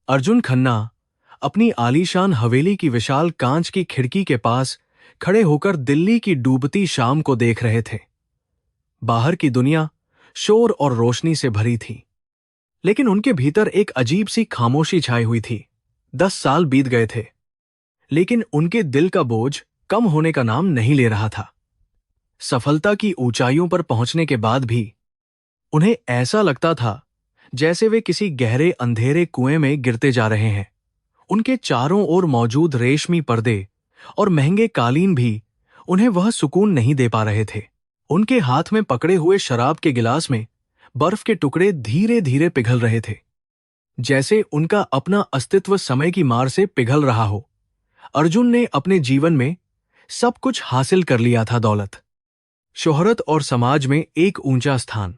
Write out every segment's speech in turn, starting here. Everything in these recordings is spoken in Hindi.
अर्जुन खन्ना अपनी आलीशान हवेली की विशाल कांच की खिड़की के पास खड़े होकर दिल्ली की डूबती शाम को देख रहे थे। बाहर की दुनिया शोर और रोशनी से भरी थी, लेकिन उनके भीतर एक अजीब सी खामोशी छाई हुई थी। 10 साल बीत गए थे, लेकिन उनके दिल का बोझ कम होने का नाम नहीं ले रहा था। सफलता की ऊंचाइयों पर पहुंचने के बाद भी उन्हें ऐसा लगता था जैसे वे किसी गहरे अंधेरे कुएं में गिरते जा रहे हैं। उनके चारों ओर मौजूद रेशमी पर्दे और महंगे कालीन भी उन्हें वह सुकून नहीं दे पा रहे थे। उनके हाथ में पकड़े हुए शराब के गिलास में बर्फ के टुकड़े धीरे धीरे पिघल रहे थे, जैसे उनका अपना अस्तित्व समय की मार से पिघल रहा हो। अर्जुन ने अपने जीवन में सब कुछ हासिल कर लिया था, दौलत, शोहरत और समाज में एक ऊंचा स्थान,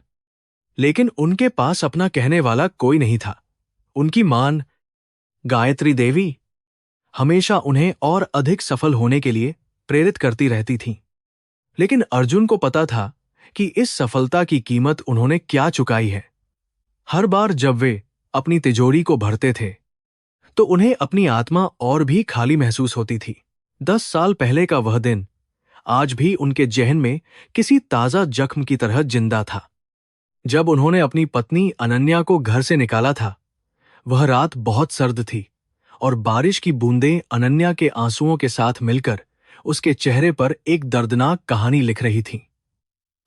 लेकिन उनके पास अपना कहने वाला कोई नहीं था। उनकी मान गायत्री देवी हमेशा उन्हें और अधिक सफल होने के लिए प्रेरित करती रहती थीं। लेकिन अर्जुन को पता था कि इस सफलता की कीमत उन्होंने क्या चुकाई है। हर बार जब वे अपनी तिजोरी को भरते थे तो उन्हें अपनी आत्मा और भी खाली महसूस होती थी। 10 साल पहले का वह दिन आज भी उनके जहन में किसी ताजा जख्म की तरह जिंदा था। जब उन्होंने अपनी पत्नी अनन्या को घर से निकाला था, वह रात बहुत सर्द थी और बारिश की बूंदें अनन्या के आंसुओं के साथ मिलकर उसके चेहरे पर एक दर्दनाक कहानी लिख रही थीं।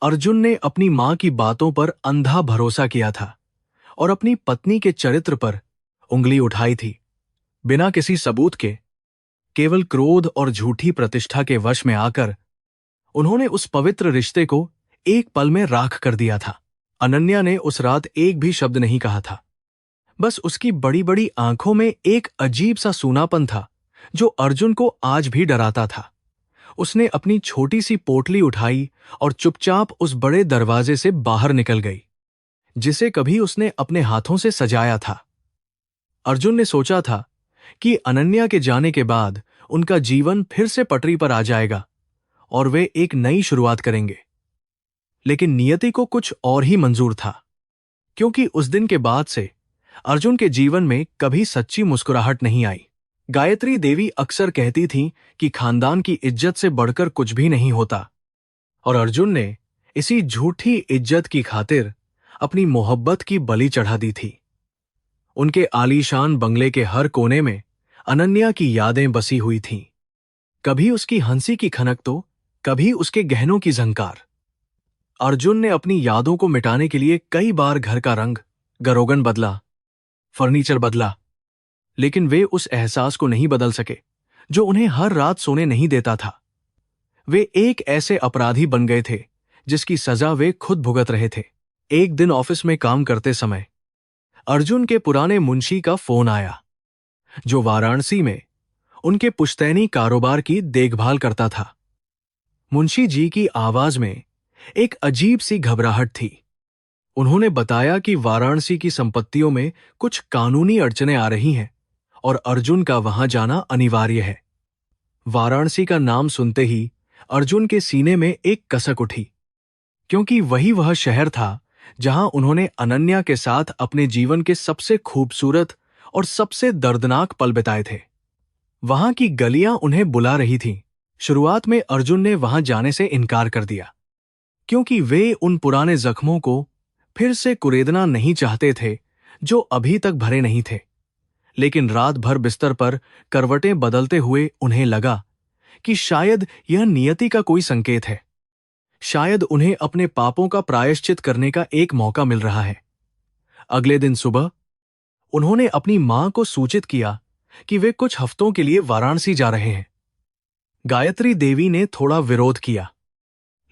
अर्जुन ने अपनी मां की बातों पर अंधा भरोसा किया था और अपनी पत्नी के चरित्र पर उंगली उठाई थी, बिना किसी सबूत के। केवल क्रोध और झूठी प्रतिष्ठा के वश में आकर उन्होंने उस पवित्र रिश्ते को एक पल में राख कर दिया था। अनन्या ने उस रात एक भी शब्द नहीं कहा था। बस उसकी बड़ी बड़ी आंखों में एक अजीब सा सूनापन था जो अर्जुन को आज भी डराता था। उसने अपनी छोटी सी पोटली उठाई और चुपचाप उस बड़े दरवाजे से बाहर निकल गई, जिसे कभी उसने अपने हाथों से सजाया था। अर्जुन ने सोचा था कि अनन्या के जाने के बाद उनका जीवन फिर से पटरी पर आ जाएगा और वे एक नई शुरुआत करेंगे। लेकिन नियति को कुछ और ही मंजूर था, क्योंकि उस दिन के बाद से अर्जुन के जीवन में कभी सच्ची मुस्कुराहट नहीं आई। गायत्री देवी अक्सर कहती थीं कि खानदान की इज्जत से बढ़कर कुछ भी नहीं होता, और अर्जुन ने इसी झूठी इज्जत की खातिर अपनी मोहब्बत की बलि चढ़ा दी थी। उनके आलीशान बंगले के हर कोने में अनन्या की यादें बसी हुई थीं, कभी उसकी हंसी की खनक तो कभी उसके गहनों की झंकार। अर्जुन ने अपनी यादों को मिटाने के लिए कई बार घर का रंग गरोगन बदला, फर्नीचर बदला, लेकिन वे उस एहसास को नहीं बदल सके जो उन्हें हर रात सोने नहीं देता था। वे एक ऐसे अपराधी बन गए थे जिसकी सजा वे खुद भुगत रहे थे। एक दिन ऑफिस में काम करते समय अर्जुन के पुराने मुंशी का फोन आया, जो वाराणसी में उनके पुश्तैनी कारोबार की देखभाल करता था। मुंशी जी की आवाज में एक अजीब सी घबराहट थी। उन्होंने बताया कि वाराणसी की संपत्तियों में कुछ कानूनी अड़चनें आ रही हैं और अर्जुन का वहां जाना अनिवार्य है। वाराणसी का नाम सुनते ही अर्जुन के सीने में एक कसक उठी, क्योंकि वही वह शहर था जहां उन्होंने अनन्या के साथ अपने जीवन के सबसे खूबसूरत और सबसे दर्दनाक पल बिताए थे। वहां की गलियां उन्हें बुला रही थीं। शुरुआत में अर्जुन ने वहां जाने से इनकार कर दिया, क्योंकि वे उन पुराने जख्मों को फिर से कुरेदना नहीं चाहते थे जो अभी तक भरे नहीं थे। लेकिन रात भर बिस्तर पर करवटें बदलते हुए उन्हें लगा कि शायद यह नियति का कोई संकेत है। शायद उन्हें अपने पापों का प्रायश्चित करने का एक मौका मिल रहा है। अगले दिन सुबह उन्होंने अपनी मां को सूचित किया कि वे कुछ हफ्तों के लिए वाराणसी जा रहे हैं। गायत्री देवी ने थोड़ा विरोध किया,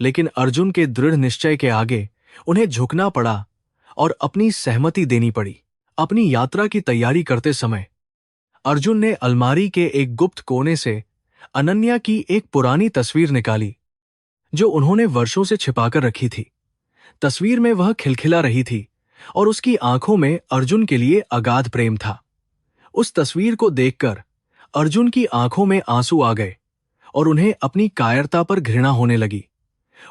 लेकिन अर्जुन के दृढ़ निश्चय के आगे उन्हें झुकना पड़ा और अपनी सहमति देनी पड़ी। अपनी यात्रा की तैयारी करते समय अर्जुन ने अलमारी के एक गुप्त कोने से अनन्या की एक पुरानी तस्वीर निकाली, जो उन्होंने वर्षों से छिपाकर रखी थी। तस्वीर में वह खिलखिला रही थी और उसकी आंखों में अर्जुन के लिए अगाध प्रेम था। उस तस्वीर को देखकर अर्जुन की आंखों में आंसू आ गए और उन्हें अपनी कायरता पर घृणा होने लगी।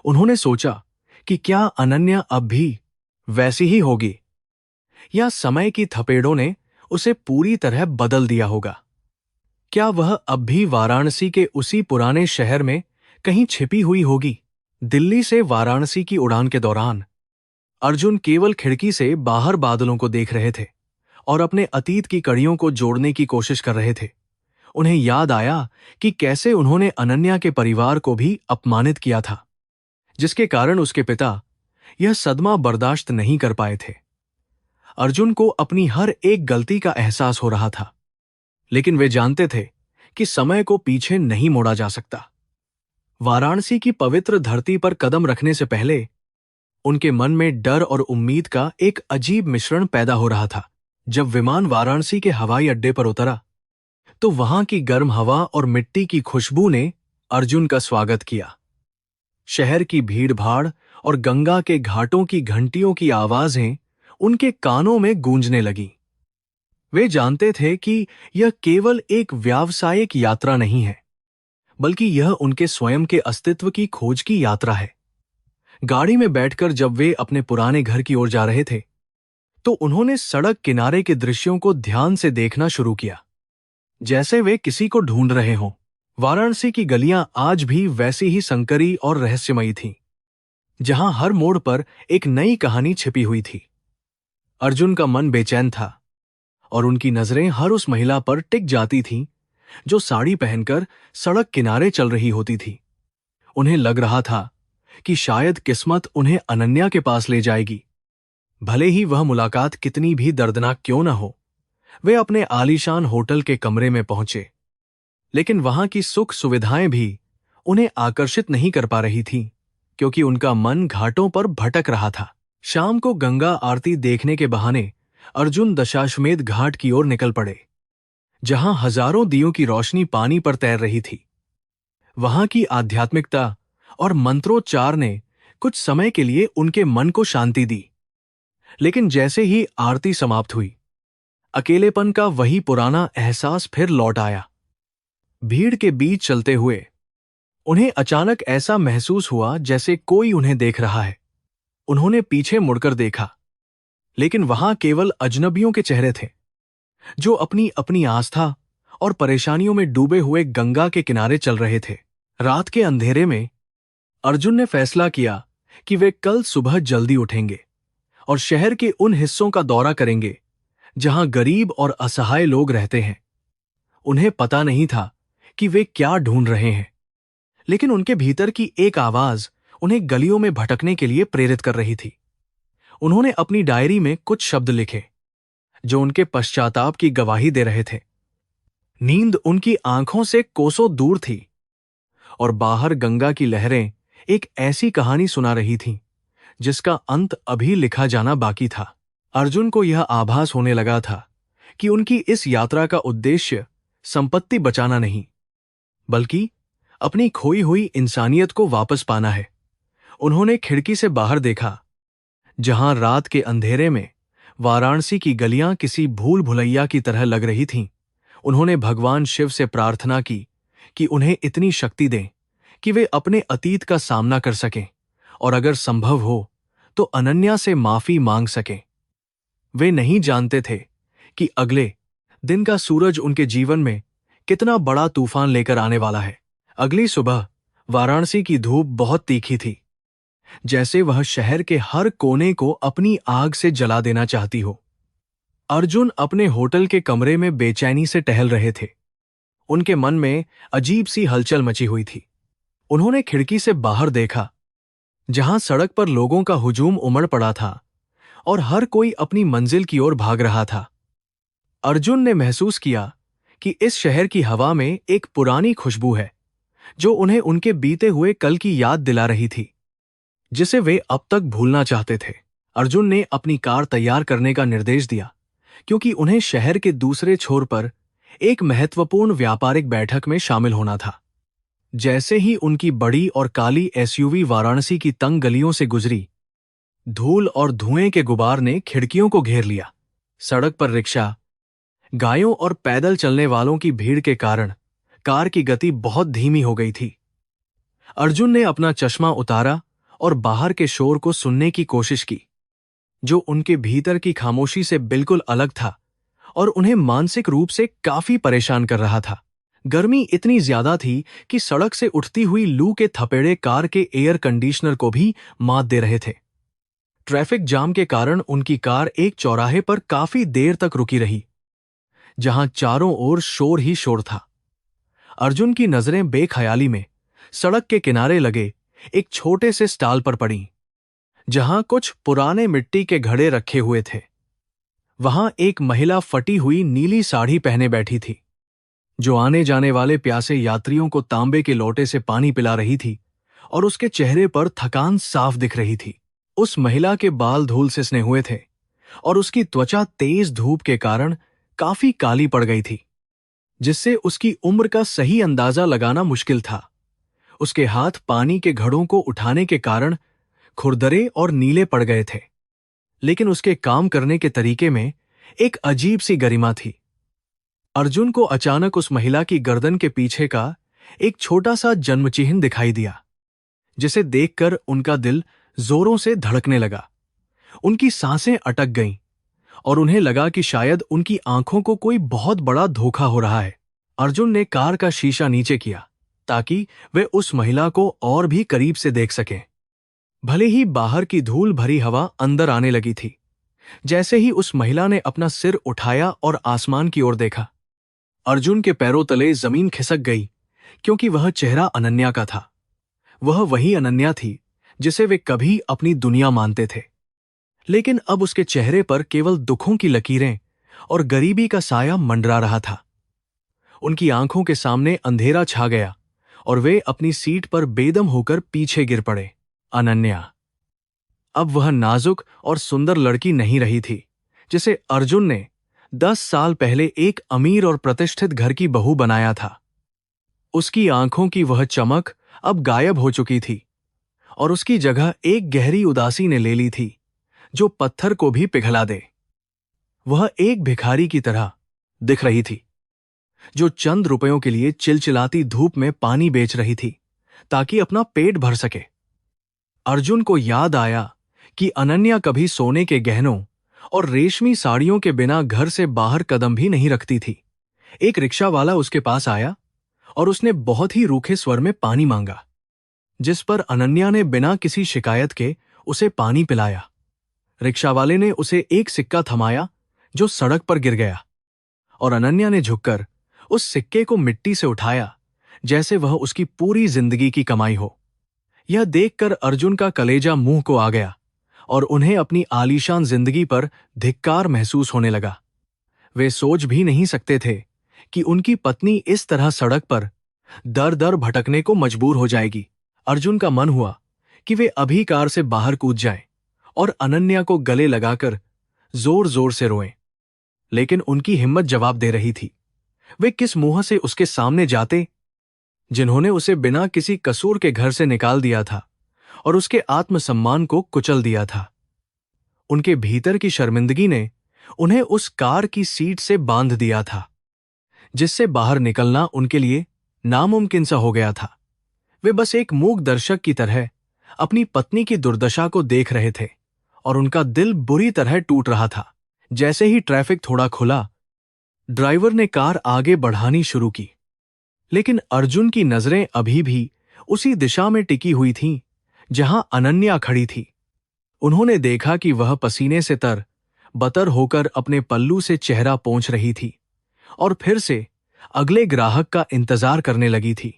उन्होंने सोचा कि क्या अनन्या अब भी वैसी ही होगी, या समय की थपेड़ों ने उसे पूरी तरह बदल दिया होगा। क्या वह अब भी वाराणसी के उसी पुराने शहर में कहीं छिपी हुई होगी? दिल्ली से वाराणसी की उड़ान के दौरान अर्जुन केवल खिड़की से बाहर बादलों को देख रहे थे और अपने अतीत की कड़ियों को जोड़ने की कोशिश कर रहे थे। उन्हें याद आया कि कैसे उन्होंने अनन्या के परिवार को भी अपमानित किया था, जिसके कारण उसके पिता यह सदमा बर्दाश्त नहीं कर पाए थे। अर्जुन को अपनी हर एक गलती का एहसास हो रहा था, लेकिन वे जानते थे कि समय को पीछे नहीं मोड़ा जा सकता। वाराणसी की पवित्र धरती पर कदम रखने से पहले उनके मन में डर और उम्मीद का एक अजीब मिश्रण पैदा हो रहा था। जब विमान वाराणसी के हवाई अड्डे पर उतरा, तो वहां की गर्म हवा और मिट्टी की खुशबू ने अर्जुन का स्वागत किया। शहर की भीड़-भाड़ और गंगा के घाटों की घंटियों की आवाजें उनके कानों में गूंजने लगीं। वे जानते थे कि यह केवल एक व्यावसायिक यात्रा नहीं है, बल्कि यह उनके स्वयं के अस्तित्व की खोज की यात्रा है। गाड़ी में बैठकर जब वे अपने पुराने घर की ओर जा रहे थे, तो उन्होंने सड़क किनारे के दृश्यों को ध्यान से देखना शुरू किया, जैसे वे किसी को ढूंढ रहे हों। वाराणसी की गलियां आज भी वैसी ही संकरी और रहस्यमयी थीं, जहां हर मोड़ पर एक नई कहानी छिपी हुई थी। अर्जुन का मन बेचैन था और उनकी नजरें हर उस महिला पर टिक जाती थीं जो साड़ी पहनकर सड़क किनारे चल रही होती थी। उन्हें लग रहा था कि शायद किस्मत उन्हें अनन्या के पास ले जाएगी, भले ही वह मुलाकात कितनी भी दर्दनाक क्यों न हो। वे अपने आलीशान होटल के कमरे में पहुंचे, लेकिन वहां की सुख सुविधाएं भी उन्हें आकर्षित नहीं कर पा रही थीं, क्योंकि उनका मन घाटों पर भटक रहा था। शाम को गंगा आरती देखने के बहाने अर्जुन दशाश्वमेध घाट की ओर निकल पड़े, जहां हजारों दियों की रोशनी पानी पर तैर रही थी। वहां की आध्यात्मिकता और मंत्रोच्चार ने कुछ समय के लिए उनके मन को शांति दी, लेकिन जैसे ही आरती समाप्त हुई, अकेलेपन का वही पुराना एहसास फिर लौट आया। भीड़ के बीच चलते हुए उन्हें अचानक ऐसा महसूस हुआ जैसे कोई उन्हें देख रहा है। उन्होंने पीछे मुड़कर देखा, लेकिन वहां केवल अजनबियों के चेहरे थे, जो अपनी अपनी आस्था और परेशानियों में डूबे हुए गंगा के किनारे चल रहे थे। रात के अंधेरे में अर्जुन ने फैसला किया कि वे कल सुबह जल्दी उठेंगे और शहर के उन हिस्सों का दौरा करेंगे जहां गरीब और असहाय लोग रहते हैं। उन्हें पता नहीं था कि वे क्या ढूंढ रहे हैं, लेकिन उनके भीतर की एक आवाज उन्हें गलियों में भटकने के लिए प्रेरित कर रही थी। उन्होंने अपनी डायरी में कुछ शब्द लिखे जो उनके पश्चाताप की गवाही दे रहे थे। नींद उनकी आंखों से कोसों दूर थी और बाहर गंगा की लहरें एक ऐसी कहानी सुना रही थीं जिसका अंत अभी लिखा जाना बाकी था। अर्जुन को यह आभास होने लगा था कि उनकी इस यात्रा का उद्देश्य संपत्ति बचाना नहीं, बल्कि अपनी खोई हुई इंसानियत को वापस पाना है। उन्होंने खिड़की से बाहर देखा, जहां रात के अंधेरे में वाराणसी की गलियां किसी भूल भुलैया की तरह लग रही थीं। उन्होंने भगवान शिव से प्रार्थना की कि उन्हें इतनी शक्ति दें कि वे अपने अतीत का सामना कर सकें और अगर संभव हो तो अनन्या से माफी मांग सकें। वे नहीं जानते थे कि अगले दिन का सूरज उनके जीवन में कितना बड़ा तूफान लेकर आने वाला है। अगली सुबह वाराणसी की धूप बहुत तीखी थी, जैसे वह शहर के हर कोने को अपनी आग से जला देना चाहती हो। अर्जुन अपने होटल के कमरे में बेचैनी से टहल रहे थे। उनके मन में अजीब सी हलचल मची हुई थी। उन्होंने खिड़की से बाहर देखा, जहां सड़क पर लोगों का हुजूम उमड़ पड़ा था और हर कोई अपनी मंजिल की ओर भाग रहा था। अर्जुन ने महसूस किया कि इस शहर की हवा में एक पुरानी खुशबू है जो उन्हें उनके बीते हुए कल की याद दिला रही थी, जिसे वे अब तक भूलना चाहते थे। अर्जुन ने अपनी कार तैयार करने का निर्देश दिया, क्योंकि उन्हें शहर के दूसरे छोर पर एक महत्वपूर्ण व्यापारिक बैठक में शामिल होना था। जैसे ही उनकी बड़ी और काली एसयूवी वाराणसी की तंग गलियों से गुजरी, धूल और धुएं के गुबार ने खिड़कियों को घेर लिया। सड़क पर रिक्शा, गायों और पैदल चलने वालों की भीड़ के कारण कार की गति बहुत धीमी हो गई थी। अर्जुन ने अपना चश्मा उतारा और बाहर के शोर को सुनने की कोशिश की, जो उनके भीतर की खामोशी से बिल्कुल अलग था और उन्हें मानसिक रूप से काफी परेशान कर रहा था। गर्मी इतनी ज्यादा थी कि सड़क से उठती हुई लू के थपेड़े कार के एयर कंडीशनर को भी मात दे रहे थे। ट्रैफिक जाम के कारण उनकी कार एक चौराहे पर काफी देर तक रुकी रही, जहां चारों ओर शोर ही शोर था। अर्जुन की नजरें बेख्याली में सड़क के किनारे लगे एक छोटे से स्टॉल पर पड़ी, जहां कुछ पुराने मिट्टी के घड़े रखे हुए थे। वहां एक महिला फटी हुई नीली साड़ी पहने बैठी थी, जो आने जाने वाले प्यासे यात्रियों को तांबे के लोटे से पानी पिला रही थी, और उसके चेहरे पर थकान साफ दिख रही थी। उस महिला के बाल धूल से सने हुए थे और उसकी त्वचा तेज धूप के कारण काफी काली पड़ गई थी, जिससे उसकी उम्र का सही अंदाजा लगाना मुश्किल था। उसके हाथ पानी के घड़ों को उठाने के कारण खुरदरे और नीले पड़ गए थे, लेकिन उसके काम करने के तरीके में एक अजीब सी गरिमा थी। अर्जुन को अचानक उस महिला की गर्दन के पीछे का एक छोटा सा जन्मचिह्न दिखाई दिया, जिसे देखकर उनका दिल जोरों से धड़कने लगा। उनकी सांसें अटक गईं और उन्हें लगा कि शायद उनकी आंखों को कोई बहुत बड़ा धोखा हो रहा है। अर्जुन ने कार का शीशा नीचे किया ताकि वे उस महिला को और भी करीब से देख सकें। भले ही बाहर की धूल भरी हवा अंदर आने लगी थी, जैसे ही उस महिला ने अपना सिर उठाया और आसमान की ओर देखा, अर्जुन के पैरों तले जमीन खिसक गई, क्योंकि वह चेहरा अनन्या का था। वह वही अनन्या थी जिसे वे कभी अपनी दुनिया मानते थे, लेकिन अब उसके चेहरे पर केवल दुखों की लकीरें और गरीबी का साया मंडरा रहा था। उनकी आंखों के सामने अंधेरा छा गया और वे अपनी सीट पर बेदम होकर पीछे गिर पड़े। अनन्या अब वह नाजुक और सुंदर लड़की नहीं रही थी जिसे अर्जुन ने 10 साल पहले एक अमीर और प्रतिष्ठित घर की बहू बनाया था। उसकी आंखों की वह चमक अब गायब हो चुकी थी और उसकी जगह एक गहरी उदासी ने ले ली थी, जो पत्थर को भी पिघला दे। वह एक भिखारी की तरह दिख रही थी, जो चंद रुपयों के लिए चिलचिलाती धूप में पानी बेच रही थी ताकि अपना पेट भर सके। अर्जुन को याद आया कि अनन्या कभी सोने के गहनों और रेशमी साड़ियों के बिना घर से बाहर कदम भी नहीं रखती थी। एक रिक्शा वाला उसके पास आया और उसने बहुत ही रूखे स्वर में पानी मांगा, जिस पर अनन्या ने बिना किसी शिकायत के उसे पानी पिलाया। रिक्शा वाले ने उसे एक सिक्का थमाया जो सड़क पर गिर गया, और अनन्या ने झुककर उस सिक्के को मिट्टी से उठाया जैसे वह उसकी पूरी जिंदगी की कमाई हो। यह देखकर अर्जुन का कलेजा मुंह को आ गया और उन्हें अपनी आलीशान जिंदगी पर धिक्कार महसूस होने लगा। वे सोच भी नहीं सकते थे कि उनकी पत्नी इस तरह सड़क पर दर दर भटकने को मजबूर हो जाएगी। अर्जुन का मन हुआ कि वे अभी कार से बाहर कूद जाएं और अनन्या को गले लगाकर जोर जोर से रोएं, लेकिन उनकी हिम्मत जवाब दे रही थी। वे किस मुंह से उसके सामने जाते, जिन्होंने उसे बिना किसी कसूर के घर से निकाल दिया था और उसके आत्मसम्मान को कुचल दिया था। उनके भीतर की शर्मिंदगी ने उन्हें उस कार की सीट से बांध दिया था, जिससे बाहर निकलना उनके लिए नामुमकिन सा हो गया था। वे बस एक मूक दर्शक की तरह अपनी पत्नी की दुर्दशा को देख रहे थे और उनका दिल बुरी तरह टूट रहा था। जैसे ही ट्रैफिक थोड़ा खुला, ड्राइवर ने कार आगे बढ़ानी शुरू की, लेकिन अर्जुन की नजरें अभी भी उसी दिशा में टिकी हुई थीं जहां अनन्या खड़ी थी। उन्होंने देखा कि वह पसीने से तर बतर होकर अपने पल्लू से चेहरा पोंछ रही थी और फिर से अगले ग्राहक का इंतजार करने लगी थी।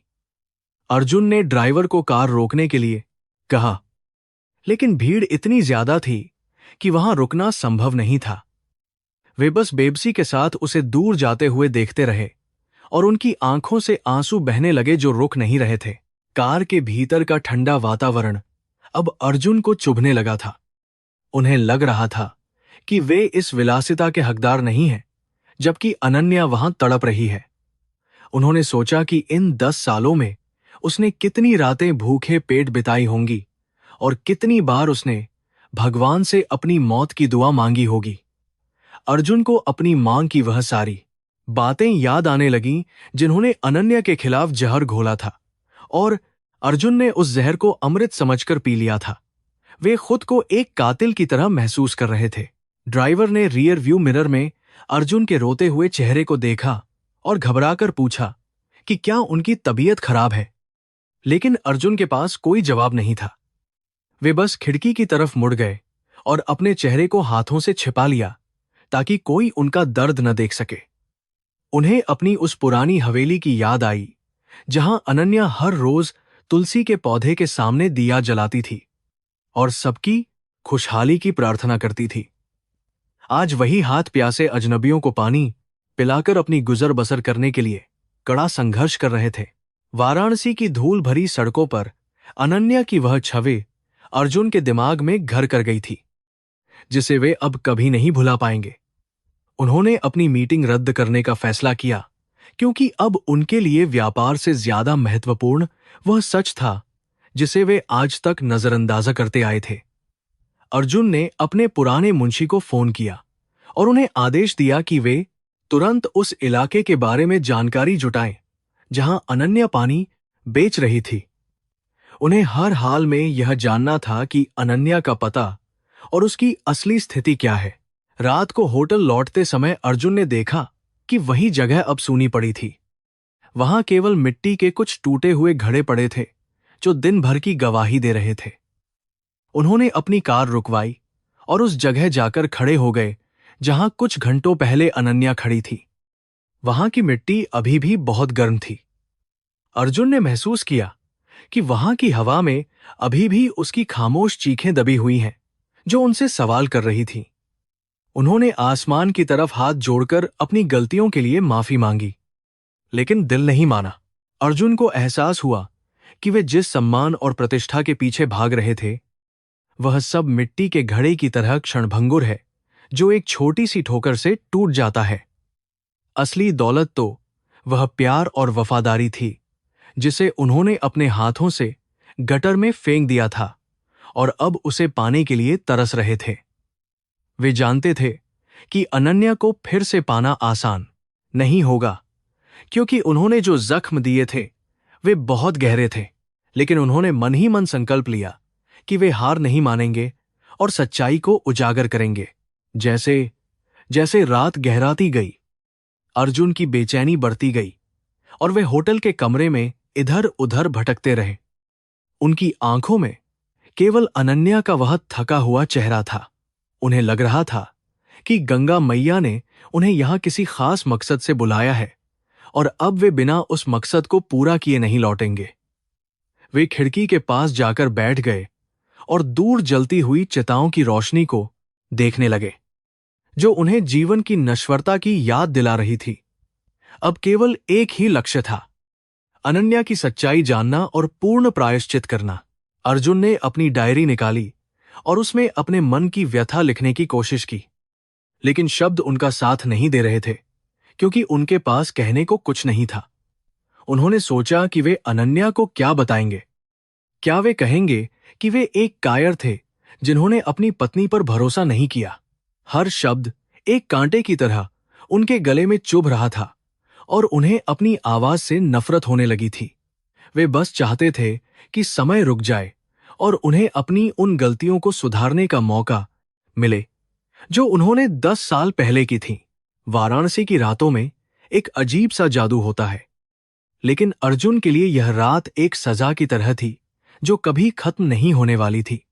अर्जुन ने ड्राइवर को कार रोकने के लिए कहा, लेकिन भीड़ इतनी ज्यादा थी कि वहां रुकना संभव नहीं था। वे बस बेबसी के साथ उसे दूर जाते हुए देखते रहे और उनकी आंखों से आंसू बहने लगे जो रुक नहीं रहे थे। कार के भीतर का ठंडा वातावरण अब अर्जुन को चुभने लगा था। उन्हें लग रहा था कि वे इस विलासिता के हकदार नहीं हैं, जबकि अनन्या वहां तड़प रही है। उन्होंने सोचा कि इन 10 सालों में उसने कितनी रातें भूखे पेट बिताई होंगी और कितनी बार उसने भगवान से अपनी मौत की दुआ मांगी होगी। अर्जुन को अपनी मां की वह सारी बातें याद आने लगीं जिन्होंने अनन्या के खिलाफ जहर घोला था, और अर्जुन ने उस जहर को अमृत समझकर पी लिया था। वे खुद को एक कातिल की तरह महसूस कर रहे थे। ड्राइवर ने रियर व्यू मिरर में अर्जुन के रोते हुए चेहरे को देखा और घबराकर पूछा कि क्या उनकी तबीयत खराब है। लेकिन अर्जुन के पास कोई जवाब नहीं था। वे बस खिड़की की तरफ मुड़ गए और अपने चेहरे को हाथों से छिपा लिया ताकि कोई उनका दर्द न देख सके। उन्हें अपनी उस पुरानी हवेली की याद आई जहां अनन्या हर रोज तुलसी के पौधे के सामने दिया जलाती थी और सबकी खुशहाली की प्रार्थना करती थी। आज वही हाथ प्यासे अजनबियों को पानी पिलाकर अपनी गुजर बसर करने के लिए कड़ा संघर्ष कर रहे थे। वाराणसी की धूल भरी सड़कों पर अनन्या की वह छवि अर्जुन के दिमाग में घर कर गई थी, जिसे वे अब कभी नहीं भुला पाएंगे। उन्होंने अपनी मीटिंग रद्द करने का फैसला किया क्योंकि अब उनके लिए व्यापार से ज्यादा महत्वपूर्ण वह सच था जिसे वे आज तक नजरअंदाजा करते आए थे। अर्जुन ने अपने पुराने मुंशी को फोन किया और उन्हें आदेश दिया कि वे तुरंत उस इलाके के बारे में जानकारी जुटाएं जहां अनन्या पानी बेच रही थी। उन्हें हर हाल में यह जानना था कि अनन्या का पता और उसकी असली स्थिति क्या है। रात को होटल लौटते समय अर्जुन ने देखा कि वही जगह अब सूनी पड़ी थी। वहां केवल मिट्टी के कुछ टूटे हुए घड़े पड़े थे जो दिन भर की गवाही दे रहे थे। उन्होंने अपनी कार रुकवाई और उस जगह जाकर खड़े हो गए जहां कुछ घंटों पहले अनन्या खड़ी थी। वहां की मिट्टी अभी भी बहुत गर्म थी। अर्जुन ने महसूस किया कि वहां की हवा में अभी भी उसकी खामोश चीखें दबी हुई हैं जो उनसे सवाल कर रही थीं। उन्होंने आसमान की तरफ हाथ जोड़कर अपनी गलतियों के लिए माफी मांगी, लेकिन दिल नहीं माना। अर्जुन को एहसास हुआ कि वे जिस सम्मान और प्रतिष्ठा के पीछे भाग रहे थे वह सब मिट्टी के घड़े की तरह क्षणभंगुर है जो एक छोटी सी ठोकर से टूट जाता है। असली दौलत तो वह प्यार और वफादारी थी जिसे उन्होंने अपने हाथों से गटर में फेंक दिया था और अब उसे पाने के लिए तरस रहे थे। वे जानते थे कि अनन्या को फिर से पाना आसान नहीं होगा क्योंकि उन्होंने जो जख्म दिए थे वे बहुत गहरे थे, लेकिन उन्होंने मन ही मन संकल्प लिया कि वे हार नहीं मानेंगे और सच्चाई को उजागर करेंगे। जैसे जैसे रात गहराती गई, अर्जुन की बेचैनी बढ़ती गई और वे होटल के कमरे में इधर उधर भटकते रहे। उनकी आंखों में केवल अनन्या का वह थका हुआ चेहरा था। उन्हें लग रहा था कि गंगा मैया ने उन्हें यहां किसी खास मकसद से बुलाया है और अब वे बिना उस मकसद को पूरा किए नहीं लौटेंगे। वे खिड़की के पास जाकर बैठ गए और दूर जलती हुई चिताओं की रोशनी को देखने लगे जो उन्हें जीवन की नश्वरता की याद दिला रही थी। अब केवल एक ही लक्ष्य था, अनन्या की सच्चाई जानना और पूर्ण प्रायश्चित करना। अर्जुन ने अपनी डायरी निकाली और उसमें अपने मन की व्यथा लिखने की कोशिश की, लेकिन शब्द उनका साथ नहीं दे रहे थे क्योंकि उनके पास कहने को कुछ नहीं था। उन्होंने सोचा कि वे अनन्या को क्या बताएंगे। क्या वे कहेंगे कि वे एक कायर थे जिन्होंने अपनी पत्नी पर भरोसा नहीं किया। हर शब्द एक कांटे की तरह उनके गले में चुभ रहा था और उन्हें अपनी आवाज से नफरत होने लगी थी। वे बस चाहते थे कि समय रुक जाए और उन्हें अपनी उन गलतियों को सुधारने का मौका मिले जो उन्होंने 10 साल पहले की थी। वाराणसी की रातों में एक अजीब सा जादू होता है, लेकिन अर्जुन के लिए यह रात एक सजा की तरह थी जो कभी खत्म नहीं होने वाली थी।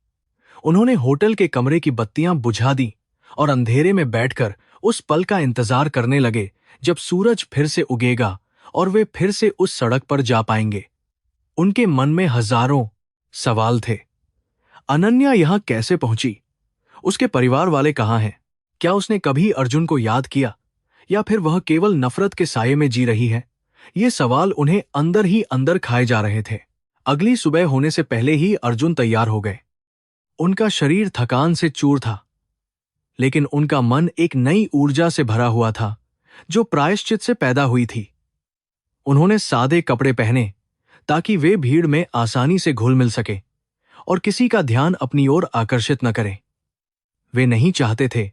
उन्होंने होटल के कमरे की बत्तियां बुझा दी और अंधेरे में बैठकर उस पल का इंतजार करने लगे जब सूरज फिर से उगेगा और वे फिर से उस सड़क पर जा पाएंगे। उनके मन में हजारों सवाल थे। अनन्या यहां कैसे पहुंची? उसके परिवार वाले कहां हैं? क्या उसने कभी अर्जुन को याद किया या फिर वह केवल नफरत के साये में जी रही है? ये सवाल उन्हें अंदर ही अंदर खाए जा रहे थे। अगली सुबह होने से पहले ही अर्जुन तैयार हो गए। उनका शरीर थकान से चूर था, लेकिन उनका मन एक नई ऊर्जा से भरा हुआ था जो प्रायश्चित से पैदा हुई थी। उन्होंने सादे कपड़े पहने ताकि वे भीड़ में आसानी से घुल मिल सके और किसी का ध्यान अपनी ओर आकर्षित न करें। वे नहीं चाहते थे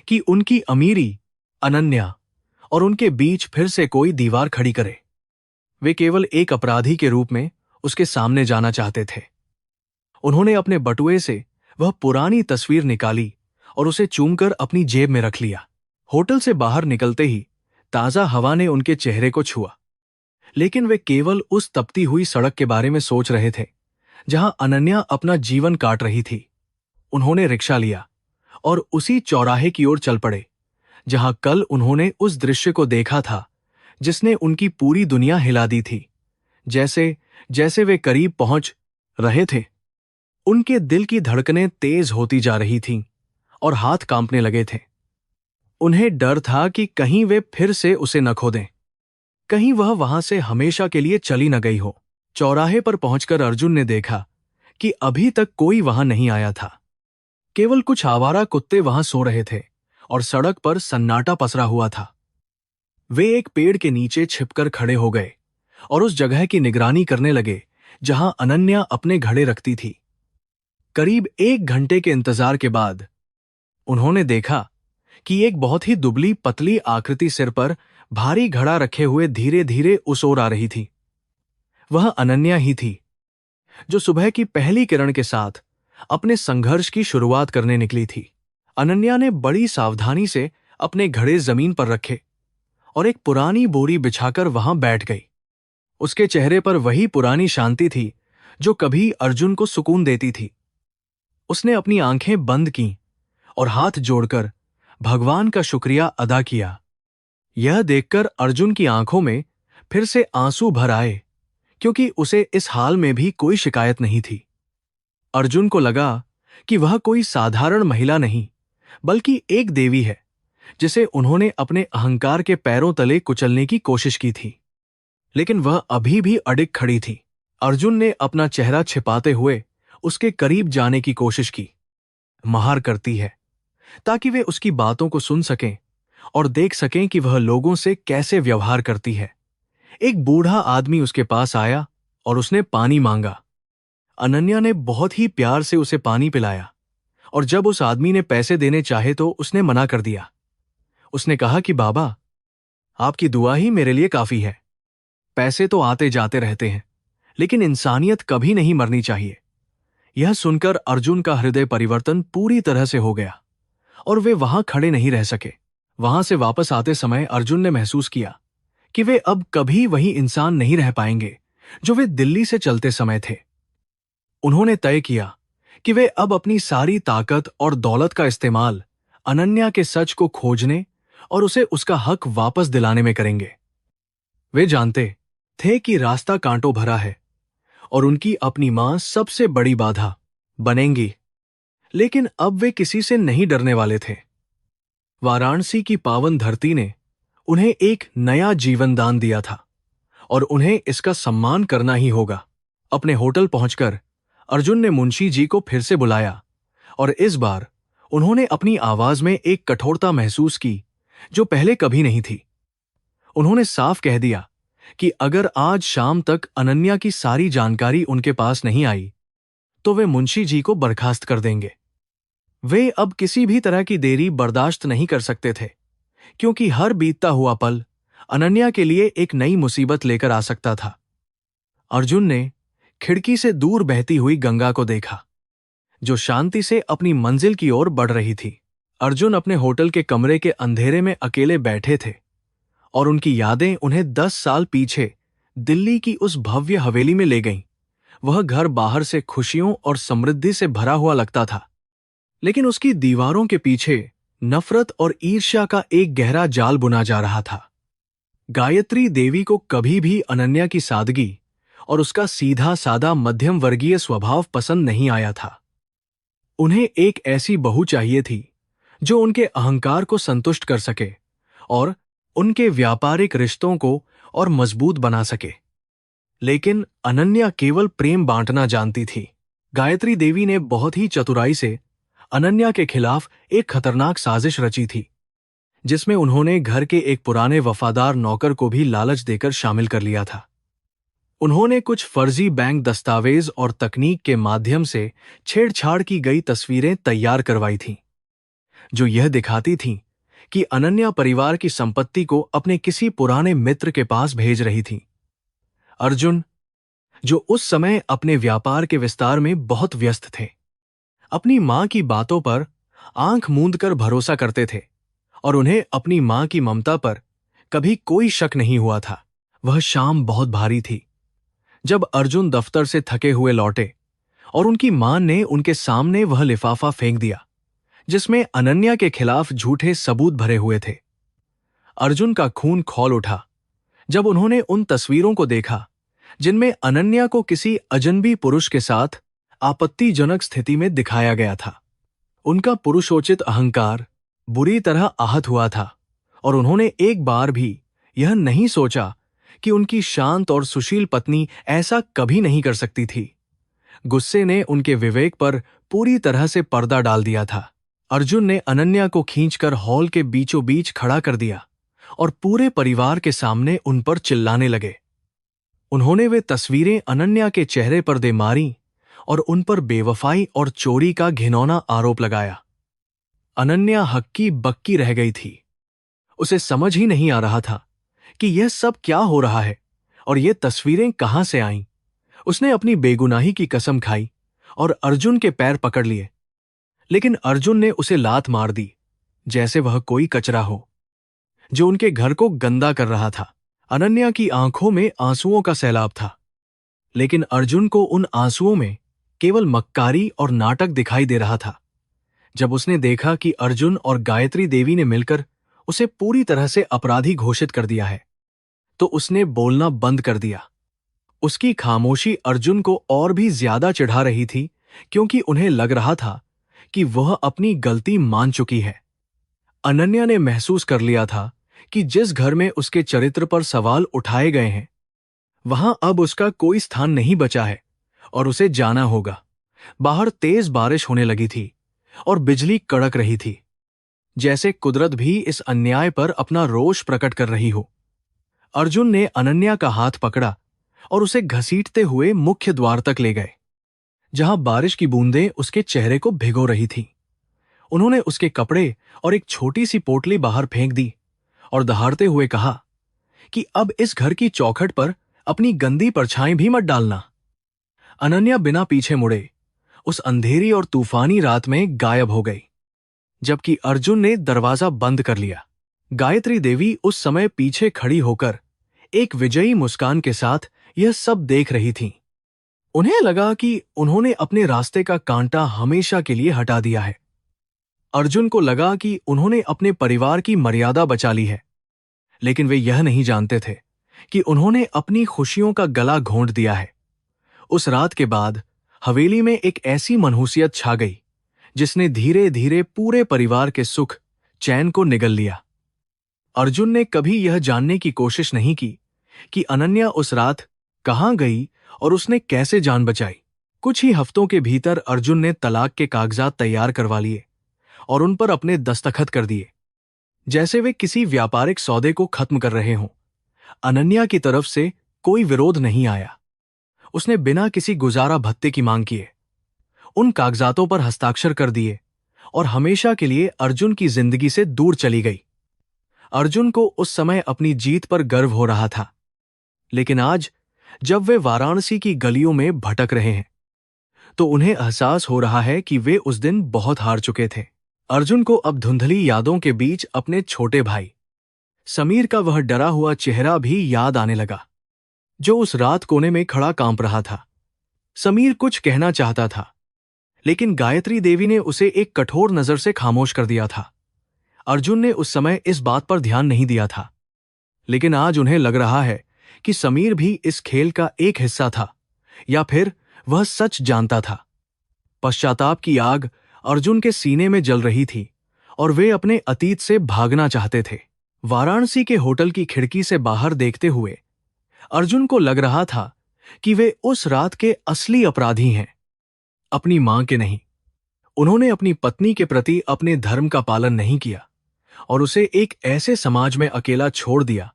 कि उनकी अमीरी अनन्या और उनके बीच फिर से कोई दीवार खड़ी करे। वे केवल एक अपराधी के रूप में उसके सामने जाना चाहते थे। उन्होंने अपने बटुए से वह पुरानी तस्वीर निकाली और उसे चूमकर अपनी जेब में रख लिया। होटल से बाहर निकलते ही ताजा हवा ने उनके चेहरे को छुआ, लेकिन वे केवल उस तपती हुई सड़क के बारे में सोच रहे थे जहां अनन्या अपना जीवन काट रही थी। उन्होंने रिक्शा लिया और उसी चौराहे की ओर चल पड़े जहां कल उन्होंने उस दृश्य को देखा था जिसने उनकी पूरी दुनिया हिला दी थी। जैसे जैसे वे करीब पहुंच रहे थे, उनके दिल की धड़कनें तेज होती जा रही थीं और हाथ कांपने लगे थे। उन्हें डर था कि कहीं वे फिर से उसे न खो दें, कहीं वह वहां से हमेशा के लिए चली न गई हो। चौराहे पर पहुंचकर अर्जुन ने देखा कि अभी तक कोई वहां नहीं आया था। केवल कुछ आवारा कुत्ते वहां सो रहे थे और सड़क पर सन्नाटा पसरा हुआ था। वे एक पेड़ के नीचे छिपकर खड़े हो गए और उस जगह की निगरानी करने लगे जहां अनन्या अपने घड़े रखती थी। करीब 1 घंटे के इंतजार के बाद उन्होंने देखा कि एक बहुत ही दुबली पतली आकृति सिर पर भारी घड़ा रखे हुए धीरे धीरे उस ओर आ रही थी। वह अनन्या ही थी जो सुबह की पहली किरण के साथ अपने संघर्ष की शुरुआत करने निकली थी। अनन्या ने बड़ी सावधानी से अपने घड़े जमीन पर रखे और एक पुरानी बोरी बिछाकर वहां बैठ गई। उसके चेहरे पर वही पुरानी शांति थी जो कभी अर्जुन को सुकून देती थी। उसने अपनी आंखें बंद की और हाथ जोड़कर भगवान का शुक्रिया अदा किया। यह देखकर अर्जुन की आंखों में फिर से आंसू भर आए, क्योंकि उसे इस हाल में भी कोई शिकायत नहीं थी। अर्जुन को लगा कि वह कोई साधारण महिला नहीं, बल्कि एक देवी है जिसे उन्होंने अपने अहंकार के पैरों तले कुचलने की कोशिश की थी, लेकिन वह अभी भी अडिग खड़ी थी। अर्जुन ने अपना चेहरा छिपाते हुए उसके करीब जाने की कोशिश की। महार करती है ताकि वे उसकी बातों को सुन सकें और देख सकें कि वह लोगों से कैसे व्यवहार करती है। एक बूढ़ा आदमी उसके पास आया और उसने पानी मांगा। अनन्या ने बहुत ही प्यार से उसे पानी पिलाया और जब उस आदमी ने पैसे देने चाहे तो उसने मना कर दिया। उसने कहा कि बाबा, आपकी दुआ ही मेरे लिए काफी है। पैसे तो आते जाते रहते हैं, लेकिन इंसानियत कभी नहीं मरनी चाहिए। यह सुनकर अर्जुन का हृदय परिवर्तन पूरी तरह से हो गया और वे वहां खड़े नहीं रह सके। वहां से वापस आते समय अर्जुन ने महसूस किया कि वे अब कभी वही इंसान नहीं रह पाएंगे जो वे दिल्ली से चलते समय थे। उन्होंने तय किया कि वे अब अपनी सारी ताकत और दौलत का इस्तेमाल अनन्या के सच को खोजने और उसे उसका हक वापस दिलाने में करेंगे। वे जानते थे कि रास्ता कांटों भरा है और उनकी अपनी मां सबसे बड़ी बाधा बनेंगी, लेकिन अब वे किसी से नहीं डरने वाले थे। वाराणसी की पावन धरती ने उन्हें एक नया जीवन दान दिया था और उन्हें इसका सम्मान करना ही होगा। अपने होटल पहुंचकर अर्जुन ने मुंशी जी को फिर से बुलाया और इस बार उन्होंने अपनी आवाज में एक कठोरता महसूस की जो पहले कभी नहीं थी। उन्होंने साफ कह दिया कि अगर आज शाम तक अनन्या की सारी जानकारी उनके पास नहीं आई तो वे मुंशी जी को बर्खास्त कर देंगे। वे अब किसी भी तरह की देरी बर्दाश्त नहीं कर सकते थे, क्योंकि हर बीतता हुआ पल अनन्या के लिए एक नई मुसीबत लेकर आ सकता था। अर्जुन ने खिड़की से दूर बहती हुई गंगा को देखा, जो शांति से अपनी मंजिल की ओर बढ़ रही थी। अर्जुन अपने होटल के कमरे के अंधेरे में अकेले बैठे थे और उनकी यादें उन्हें 10 साल पीछे दिल्ली की उस भव्य हवेली में ले गईं। वह घर बाहर से खुशियों और समृद्धि से भरा हुआ लगता था, लेकिन उसकी दीवारों के पीछे नफरत और ईर्ष्या का एक गहरा जाल बुना जा रहा था। गायत्री देवी को कभी भी अनन्या की सादगी और उसका सीधा सादा मध्यम वर्गीय स्वभाव पसंद नहीं आया था। उन्हें एक ऐसी बहू चाहिए थी जो उनके अहंकार को संतुष्ट कर सके और उनके व्यापारिक रिश्तों को और मजबूत बना सके। लेकिन अनन्या केवल प्रेम बांटना जानती थी। गायत्री देवी ने बहुत ही चतुराई से अनन्या के खिलाफ एक खतरनाक साजिश रची थी, जिसमें उन्होंने घर के एक पुराने वफादार नौकर को भी लालच देकर शामिल कर लिया था। उन्होंने कुछ फर्जी बैंक दस्तावेज और तकनीक के माध्यम से छेड़छाड़ की गई तस्वीरें तैयार करवाई थीं, जो यह दिखाती थीं कि अनन्या परिवार की संपत्ति को अपने किसी पुराने मित्र के पास भेज रही थी। अर्जुन, जो उस समय अपने व्यापार के विस्तार में बहुत व्यस्त थे, अपनी मां की बातों पर आंख मूंद कर भरोसा करते थे और उन्हें अपनी मां की ममता पर कभी कोई शक नहीं हुआ था। वह शाम बहुत भारी थी जब अर्जुन दफ्तर से थके हुए लौटे और उनकी मां ने उनके सामने वह लिफाफा फेंक दिया जिसमें अनन्या के खिलाफ झूठे सबूत भरे हुए थे। अर्जुन का खून खौल उठा जब उन्होंने उन तस्वीरों को देखा जिनमें अनन्या को किसी अजनबी पुरुष के साथ आपत्तिजनक स्थिति में दिखाया गया था। उनका पुरुषोचित अहंकार बुरी तरह आहत हुआ था और उन्होंने एक बार भी यह नहीं सोचा कि उनकी शांत और सुशील पत्नी ऐसा कभी नहीं कर सकती थी। गुस्से ने उनके विवेक पर पूरी तरह से पर्दा डाल दिया था। अर्जुन ने अनन्या को खींचकर हॉल के बीचों बीच खड़ा कर दिया और पूरे परिवार के सामने उन पर चिल्लाने लगे। उन्होंने वे तस्वीरें अनन्या के चेहरे पर दे मारी और उन पर बेवफाई और चोरी का घिनौना आरोप लगाया। अनन्या हक्की बक्की रह गई थी। उसे समझ ही नहीं आ रहा था कि यह सब क्या हो रहा है और ये तस्वीरें कहां से आईं। उसने अपनी बेगुनाही की कसम खाई और अर्जुन के पैर पकड़ लिए, लेकिन अर्जुन ने उसे लात मार दी जैसे वह कोई कचरा हो जो उनके घर को गंदा कर रहा था। अनन्या की आंखों में आंसुओं का सैलाब था, लेकिन अर्जुन को उन आंसुओं में केवल मक्कारी और नाटक दिखाई दे रहा था। जब उसने देखा कि अर्जुन और गायत्री देवी ने मिलकर उसे पूरी तरह से अपराधी घोषित कर दिया है, तो उसने बोलना बंद कर दिया। उसकी खामोशी अर्जुन को और भी ज्यादा चिढ़ा रही थी, क्योंकि उन्हें लग रहा था कि वह अपनी गलती मान चुकी है। अनन्या ने महसूस कर लिया था कि जिस घर में उसके चरित्र पर सवाल उठाए गए हैं, वहां अब उसका कोई स्थान नहीं बचा है और उसे जाना होगा। बाहर तेज बारिश होने लगी थी और बिजली कड़क रही थी, जैसे कुदरत भी इस अन्याय पर अपना रोष प्रकट कर रही हो। अर्जुन ने अनन्या का हाथ पकड़ा और उसे घसीटते हुए मुख्य द्वार तक ले गए, जहां बारिश की बूंदें उसके चेहरे को भिगो रही थीं। उन्होंने उसके कपड़े और एक छोटी सी पोटली बाहर फेंक दी और दहाड़ते हुए कहा कि अब इस घर की चौखट पर अपनी गंदी परछाई भी मत डालना। अनन्या बिना पीछे मुड़े उस अंधेरी और तूफानी रात में गायब हो गई, जबकि अर्जुन ने दरवाजा बंद कर लिया। गायत्री देवी उस समय पीछे खड़ी होकर एक विजयी मुस्कान के साथ यह सब देख रही थीं। उन्हें लगा कि उन्होंने अपने रास्ते का कांटा हमेशा के लिए हटा दिया है। अर्जुन को लगा कि उन्होंने अपने परिवार की मर्यादा बचा ली है, लेकिन वे यह नहीं जानते थे कि उन्होंने अपनी खुशियों का गला घोंट दिया है। उस रात के बाद हवेली में एक ऐसी मनहूसियत छा गई जिसने धीरे धीरे पूरे परिवार के सुख चैन को निगल लिया। अर्जुन ने कभी यह जानने की कोशिश नहीं की कि अनन्या उस रात कहां गई और उसने कैसे जान बचाई। कुछ ही हफ्तों के भीतर अर्जुन ने तलाक के कागजात तैयार करवा लिए और उन पर अपने दस्तखत कर दिए, जैसे वे किसी व्यापारिक सौदे को खत्म कर रहे हों। अनन्या की तरफ से कोई विरोध नहीं आया। उसने बिना किसी गुजारा भत्ते की मांग किए उन कागजातों पर हस्ताक्षर कर दिए और हमेशा के लिए अर्जुन की जिंदगी से दूर चली गई। अर्जुन को उस समय अपनी जीत पर गर्व हो रहा था, लेकिन आज जब वे वाराणसी की गलियों में भटक रहे हैं, तो उन्हें एहसास हो रहा है कि वे उस दिन बहुत हार चुके थे। अर्जुन को अब धुंधली यादों के बीच अपने छोटे भाई समीर का वह डरा हुआ चेहरा भी याद आने लगा, जो उस रात कोने में खड़ा कांप रहा था। समीर कुछ कहना चाहता था, लेकिन गायत्री देवी ने उसे एक कठोर नजर से खामोश कर दिया था। अर्जुन ने उस समय इस बात पर ध्यान नहीं दिया था, लेकिन आज उन्हें लग रहा है कि समीर भी इस खेल का एक हिस्सा था, या फिर वह सच जानता था। पश्चाताप की आग अर्जुन के सीने में जल रही थी और वे अपने अतीत से भागना चाहते थे। वाराणसी के होटल की खिड़की से बाहर देखते हुए अर्जुन को लग रहा था कि वे उस रात के असली अपराधी हैं, अपनी मां के नहीं। उन्होंने अपनी पत्नी के प्रति अपने धर्म का पालन नहीं किया और उसे एक ऐसे समाज में अकेला छोड़ दिया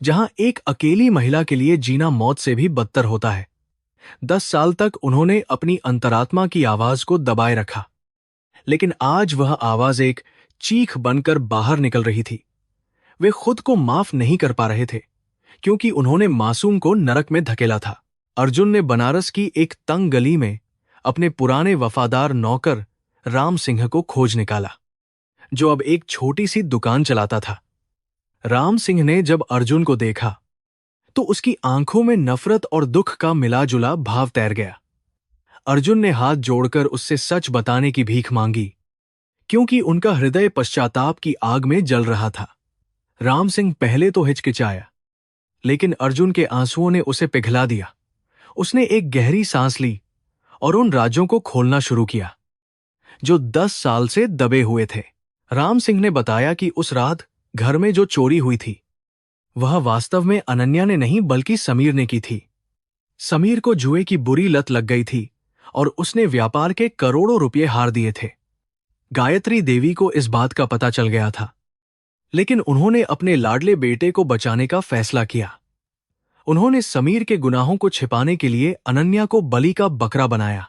जहां एक अकेली महिला के लिए जीना मौत से भी बदतर होता है। 10 साल तक उन्होंने अपनी अंतरात्मा की आवाज को दबाए रखा, लेकिन आज वह आवाज एक चीख बनकर बाहर निकल रही थी। वे खुद को माफ नहीं कर पा रहे थे, क्योंकि उन्होंने मासूम को नरक में धकेला था। अर्जुन ने बनारस की एक तंग गली में अपने पुराने वफादार नौकर राम सिंह को खोज निकाला। जो अब एक छोटी सी दुकान चलाता था। राम सिंह ने जब अर्जुन को देखा तो उसकी आंखों में नफरत और दुख का मिलाजुला भाव तैर गया। अर्जुन ने हाथ जोड़कर उससे सच बताने की भीख मांगी, क्योंकि उनका हृदय पश्चाताप की आग में जल रहा था। राम सिंह पहले तो हिचकिचाया, लेकिन अर्जुन के आंसुओं ने उसे पिघला दिया। उसने एक गहरी सांस ली और उन राज्यों को खोलना शुरू किया जो 10 साल से दबे हुए थे। राम सिंह ने बताया कि उस रात घर में जो चोरी हुई थी वह वास्तव में अनन्या ने नहीं बल्कि समीर ने की थी। समीर को जुए की बुरी लत लग गई थी और उसने व्यापार के करोड़ों रुपए हार दिए थे। गायत्री देवी को इस बात का पता चल गया था, लेकिन उन्होंने अपने लाडले बेटे को बचाने का फैसला किया। उन्होंने समीर के गुनाहों को छिपाने के लिए अनन्या को बलि का बकरा बनाया।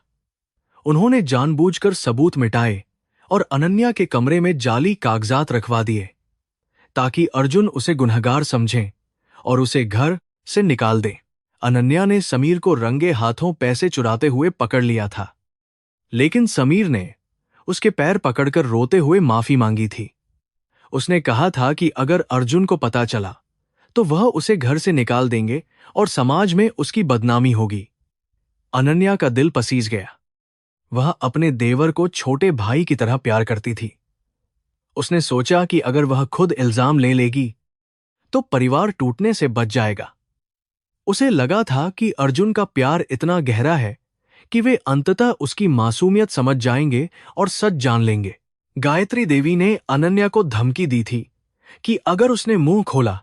उन्होंने जानबूझकर सबूत मिटाए और अनन्या के कमरे में जाली कागजात रखवा दिए ताकि अर्जुन उसे गुनहगार समझें और उसे घर से निकाल दें। अनन्या ने समीर को रंगे हाथों पैसे चुराते हुए पकड़ लिया था, लेकिन समीर ने उसके पैर पकड़कर रोते हुए माफी मांगी थी। उसने कहा था कि अगर अर्जुन को पता चला तो वह उसे घर से निकाल देंगे और समाज में उसकी बदनामी होगी। अनन्या का दिल पसीज गया। वह अपने देवर को छोटे भाई की तरह प्यार करती थी। उसने सोचा कि अगर वह खुद इल्जाम ले लेगी तो परिवार टूटने से बच जाएगा। उसे लगा था कि अर्जुन का प्यार इतना गहरा है कि वे अंततः उसकी मासूमियत समझ जाएंगे और सच जान लेंगे। गायत्री देवी ने अनन्या को धमकी दी थी कि अगर उसने मुंह खोला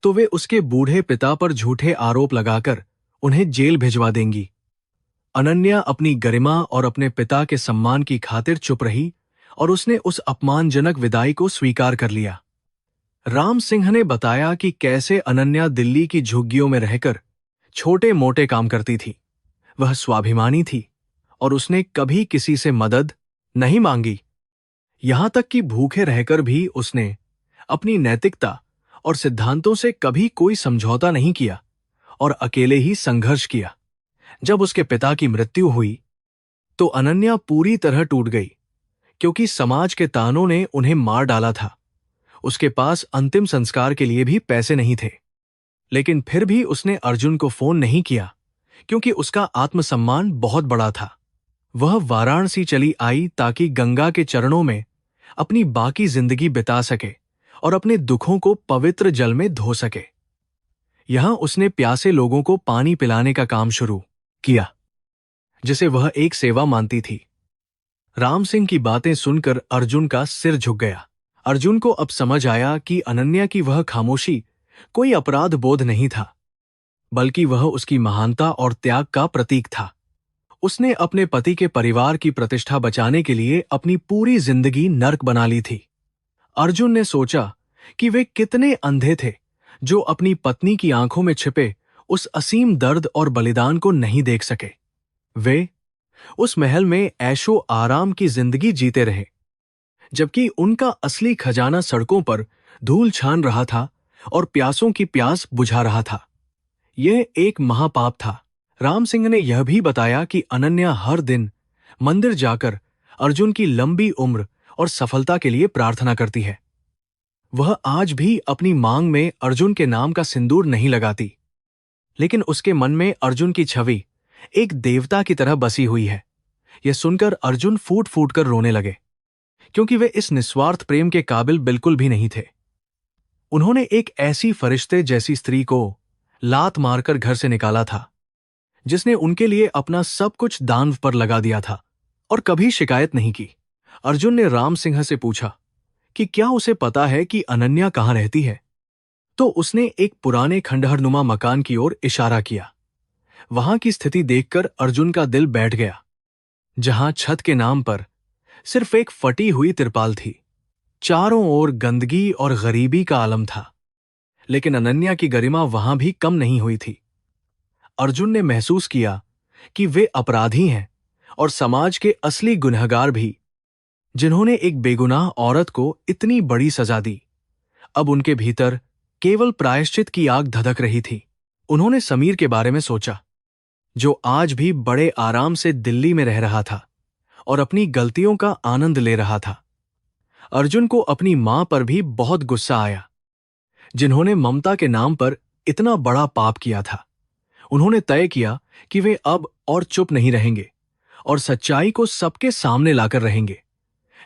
तो वे उसके बूढ़े पिता पर झूठे आरोप लगाकर उन्हें जेल भिजवा देंगी। अनन्या अपनी गरिमा और अपने पिता के सम्मान की खातिर चुप रही और उसने उस अपमानजनक विदाई को स्वीकार कर लिया। राम सिंह ने बताया कि कैसे अनन्या दिल्ली की झुग्गियों में रहकर छोटे मोटे काम करती थी। वह स्वाभिमानी थी और उसने कभी किसी से मदद नहीं मांगी। यहां तक कि भूखे रहकर भी उसने अपनी नैतिकता और सिद्धांतों से कभी कोई समझौता नहीं किया और अकेले ही संघर्ष किया। जब उसके पिता की मृत्यु हुई तो अनन्या पूरी तरह टूट गई, क्योंकि समाज के तानों ने उन्हें मार डाला था। उसके पास अंतिम संस्कार के लिए भी पैसे नहीं थे, लेकिन फिर भी उसने अर्जुन को फोन नहीं किया, क्योंकि उसका आत्मसम्मान बहुत बड़ा था। वह वाराणसी चली आई ताकि गंगा के चरणों में अपनी बाकी जिंदगी बिता सके और अपने दुखों को पवित्र जल में धो सके। यहां उसने प्यासे लोगों को पानी पिलाने का काम शुरू किया, जिसे वह एक सेवा मानती थी। राम सिंह की बातें सुनकर अर्जुन का सिर झुक गया। अर्जुन को अब समझ आया कि अनन्या की वह खामोशी कोई अपराध बोध नहीं था, बल्कि वह उसकी महानता और त्याग का प्रतीक था। उसने अपने पति के परिवार की प्रतिष्ठा बचाने के लिए अपनी पूरी जिंदगी नर्क बना ली थी। अर्जुन ने सोचा कि वे कितने अंधे थे जो अपनी पत्नी की आंखों में छिपे उस असीम दर्द और बलिदान को नहीं देख सके। वे उस महल में ऐशो आराम की जिंदगी जीते रहे, जबकि उनका असली खजाना सड़कों पर धूल छान रहा था और प्यासों की प्यास बुझा रहा था। यह एक महापाप था। राम सिंह ने यह भी बताया कि अनन्या हर दिन मंदिर जाकर अर्जुन की लंबी उम्र और सफलता के लिए प्रार्थना करती है। वह आज भी अपनी मांग में अर्जुन के नाम का सिंदूर नहीं लगाती, लेकिन उसके मन में अर्जुन की छवि एक देवता की तरह बसी हुई है। यह सुनकर अर्जुन फूट फूट कर रोने लगे, क्योंकि वे इस निस्वार्थ प्रेम के काबिल बिल्कुल भी नहीं थे। उन्होंने एक ऐसी फरिश्ते जैसी स्त्री को लात मारकर घर से निकाला था, जिसने उनके लिए अपना सब कुछ दान पर लगा दिया था और कभी शिकायत नहीं की। अर्जुन ने राम सिंह से पूछा कि क्या उसे पता है कि अनन्या कहाँ रहती है, तो उसने एक पुराने खंडहरनुमा मकान की ओर इशारा किया। वहां की स्थिति देखकर अर्जुन का दिल बैठ गया, जहां छत के नाम पर सिर्फ एक फटी हुई तिरपाल थी। चारों ओर गंदगी और गरीबी का आलम था, लेकिन अनन्या की गरिमा वहां भी कम नहीं हुई थी। अर्जुन ने महसूस किया कि वे अपराधी हैं और समाज के असली गुनहगार भी, जिन्होंने एक बेगुनाह औरत को इतनी बड़ी सजा दी। अब उनके भीतर केवल प्रायश्चित की आग धधक रही थी। उन्होंने समीर के बारे में सोचा, जो आज भी बड़े आराम से दिल्ली में रह रहा था और अपनी गलतियों का आनंद ले रहा था। अर्जुन को अपनी मां पर भी बहुत गुस्सा आया, जिन्होंने ममता के नाम पर इतना बड़ा पाप किया था। उन्होंने तय किया कि वे अब और चुप नहीं रहेंगे और सच्चाई को सबके सामने लाकर रहेंगे।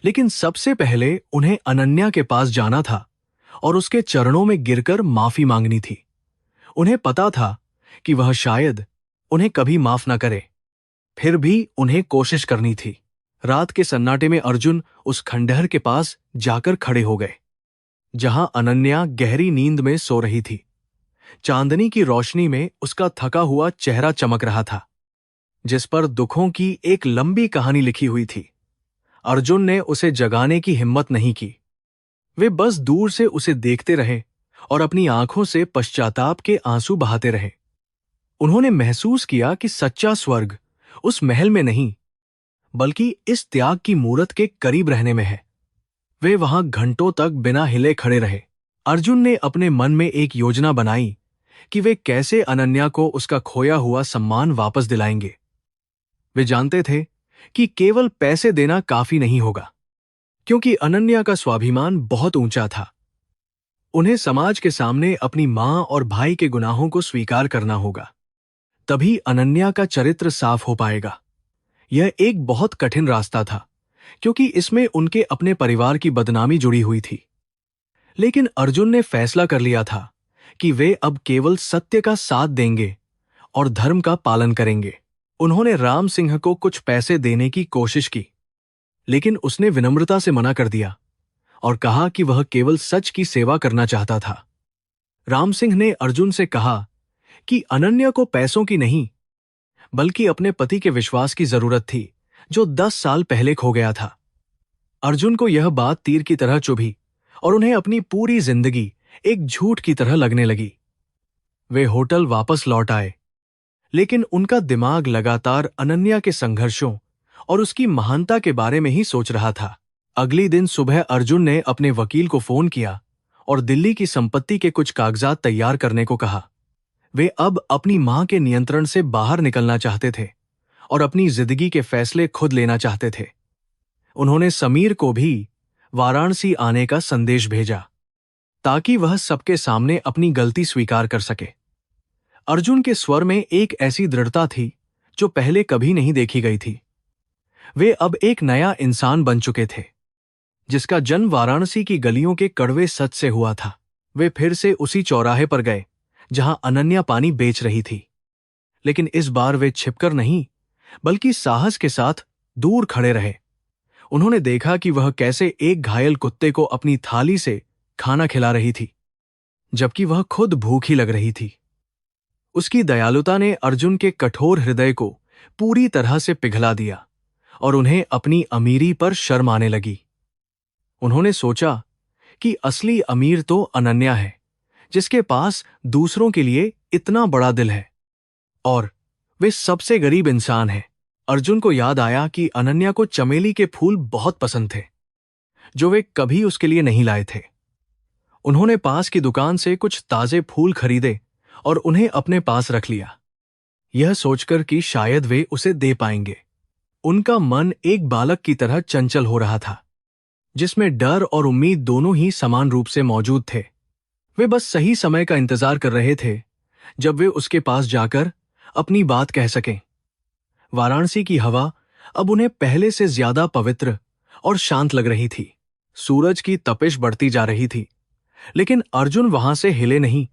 लेकिन सबसे पहले उन्हें अनन्या के पास जाना था और उसके चरणों में गिरकर माफी मांगनी थी। उन्हें पता था कि वह शायद उन्हें कभी माफ न करे, फिर भी उन्हें कोशिश करनी थी। रात के सन्नाटे में अर्जुन उस खंडहर के पास जाकर खड़े हो गए, जहां अनन्या गहरी नींद में सो रही थी। चांदनी की रोशनी में उसका थका हुआ चेहरा चमक रहा था, जिस पर दुखों की एक लंबी कहानी लिखी हुई थी। अर्जुन ने उसे जगाने की हिम्मत नहीं की। वे बस दूर से उसे देखते रहे और अपनी आंखों से पश्चाताप के आंसू बहाते रहे। उन्होंने महसूस किया कि सच्चा स्वर्ग उस महल में नहीं, बल्कि इस त्याग की मूरत के करीब रहने में है। वे वहां घंटों तक बिना हिले खड़े रहे। अर्जुन ने अपने मन में एक योजना बनाई कि वे कैसे अनन्या को उसका खोया हुआ सम्मान वापस दिलाएंगे। वे जानते थे कि केवल पैसे देना काफी नहीं होगा, क्योंकि अनन्या का स्वाभिमान बहुत ऊंचा था। उन्हें समाज के सामने अपनी मां और भाई के गुनाहों को स्वीकार करना होगा। तभी अनन्या का चरित्र साफ हो पाएगा। यह एक बहुत कठिन रास्ता था, क्योंकि इसमें उनके अपने परिवार की बदनामी जुड़ी हुई थी। लेकिन अर्जुन ने फैसला कर लिया था कि वे अब केवल सत्य का साथ देंगे और धर्म का पालन करेंगे। उन्होंने राम सिंह को कुछ पैसे देने की कोशिश की, लेकिन उसने विनम्रता से मना कर दिया और कहा कि वह केवल सच की सेवा करना चाहता था। राम सिंह ने अर्जुन से कहा कि अनन्या को पैसों की नहीं, बल्कि अपने पति के विश्वास की जरूरत थी, जो 10 साल पहले खो गया था। अर्जुन को यह बात तीर की तरह चुभी और उन्हें अपनी पूरी जिंदगी एक झूठ की तरह लगने लगी। वे होटल वापस लौट आए, लेकिन उनका दिमाग लगातार अनन्या के संघर्षों और उसकी महानता के बारे में ही सोच रहा था। अगली दिन सुबह अर्जुन ने अपने वकील को फोन किया और दिल्ली की संपत्ति के कुछ कागजात तैयार करने को कहा। वे अब अपनी मां के नियंत्रण से बाहर निकलना चाहते थे और अपनी जिंदगी के फैसले खुद लेना चाहते थे। उन्होंने समीर को भी वाराणसी आने का संदेश भेजा, ताकि वह सबके सामने अपनी गलती स्वीकार कर सके। अर्जुन के स्वर में एक ऐसी दृढ़ता थी जो पहले कभी नहीं देखी गई थी। वे अब एक नया इंसान बन चुके थे, जिसका जन्म वाराणसी की गलियों के कड़वे सच से हुआ था। वे फिर से उसी चौराहे पर गए जहां अनन्या पानी बेच रही थी, लेकिन इस बार वे छिपकर नहीं, बल्कि साहस के साथ दूर खड़े रहे। उन्होंने देखा कि वह कैसे एक घायल कुत्ते को अपनी थाली से खाना खिला रही थी, जबकि वह खुद भूखी लग रही थी। उसकी दयालुता ने अर्जुन के कठोर हृदय को पूरी तरह से पिघला दिया और उन्हें अपनी अमीरी पर शर्म आने लगी। उन्होंने सोचा कि असली अमीर तो अनन्या है, जिसके पास दूसरों के लिए इतना बड़ा दिल है, और वे सबसे गरीब इंसान हैं। अर्जुन को याद आया कि अनन्या को चमेली के फूल बहुत पसंद थे, जो वे कभी उसके लिए नहीं लाए थे। उन्होंने पास की दुकान से कुछ ताजे फूल खरीदे और उन्हें अपने पास रख लिया, यह सोचकर कि शायद वे उसे दे पाएंगे। उनका मन एक बालक की तरह चंचल हो रहा था, जिसमें डर और उम्मीद दोनों ही समान रूप से मौजूद थे। वे बस सही समय का इंतजार कर रहे थे, जब वे उसके पास जाकर अपनी बात कह सकें। वाराणसी की हवा अब उन्हें पहले से ज्यादा पवित्र और शांत लग रही थी। सूरज की तपिश बढ़ती जा रही थी, लेकिन अर्जुन वहां से हिले नहीं।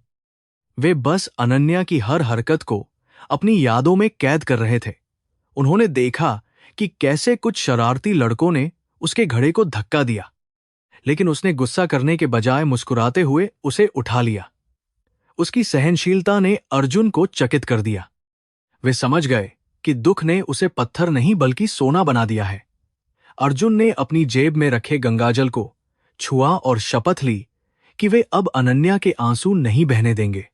वे बस अनन्या की हर हरकत को अपनी यादों में कैद कर रहे थे। उन्होंने देखा कि कैसे कुछ शरारती लड़कों ने उसके घड़े को धक्का दिया, लेकिन उसने गुस्सा करने के बजाय मुस्कुराते हुए उसे उठा लिया। उसकी सहनशीलता ने अर्जुन को चकित कर दिया। वे समझ गए कि दुख ने उसे पत्थर नहीं बल्कि सोना बना दिया है। अर्जुन ने अपनी जेब में रखे गंगाजल को छुआ और शपथ ली कि वे अब अनन्या के आंसू नहीं बहने देंगे।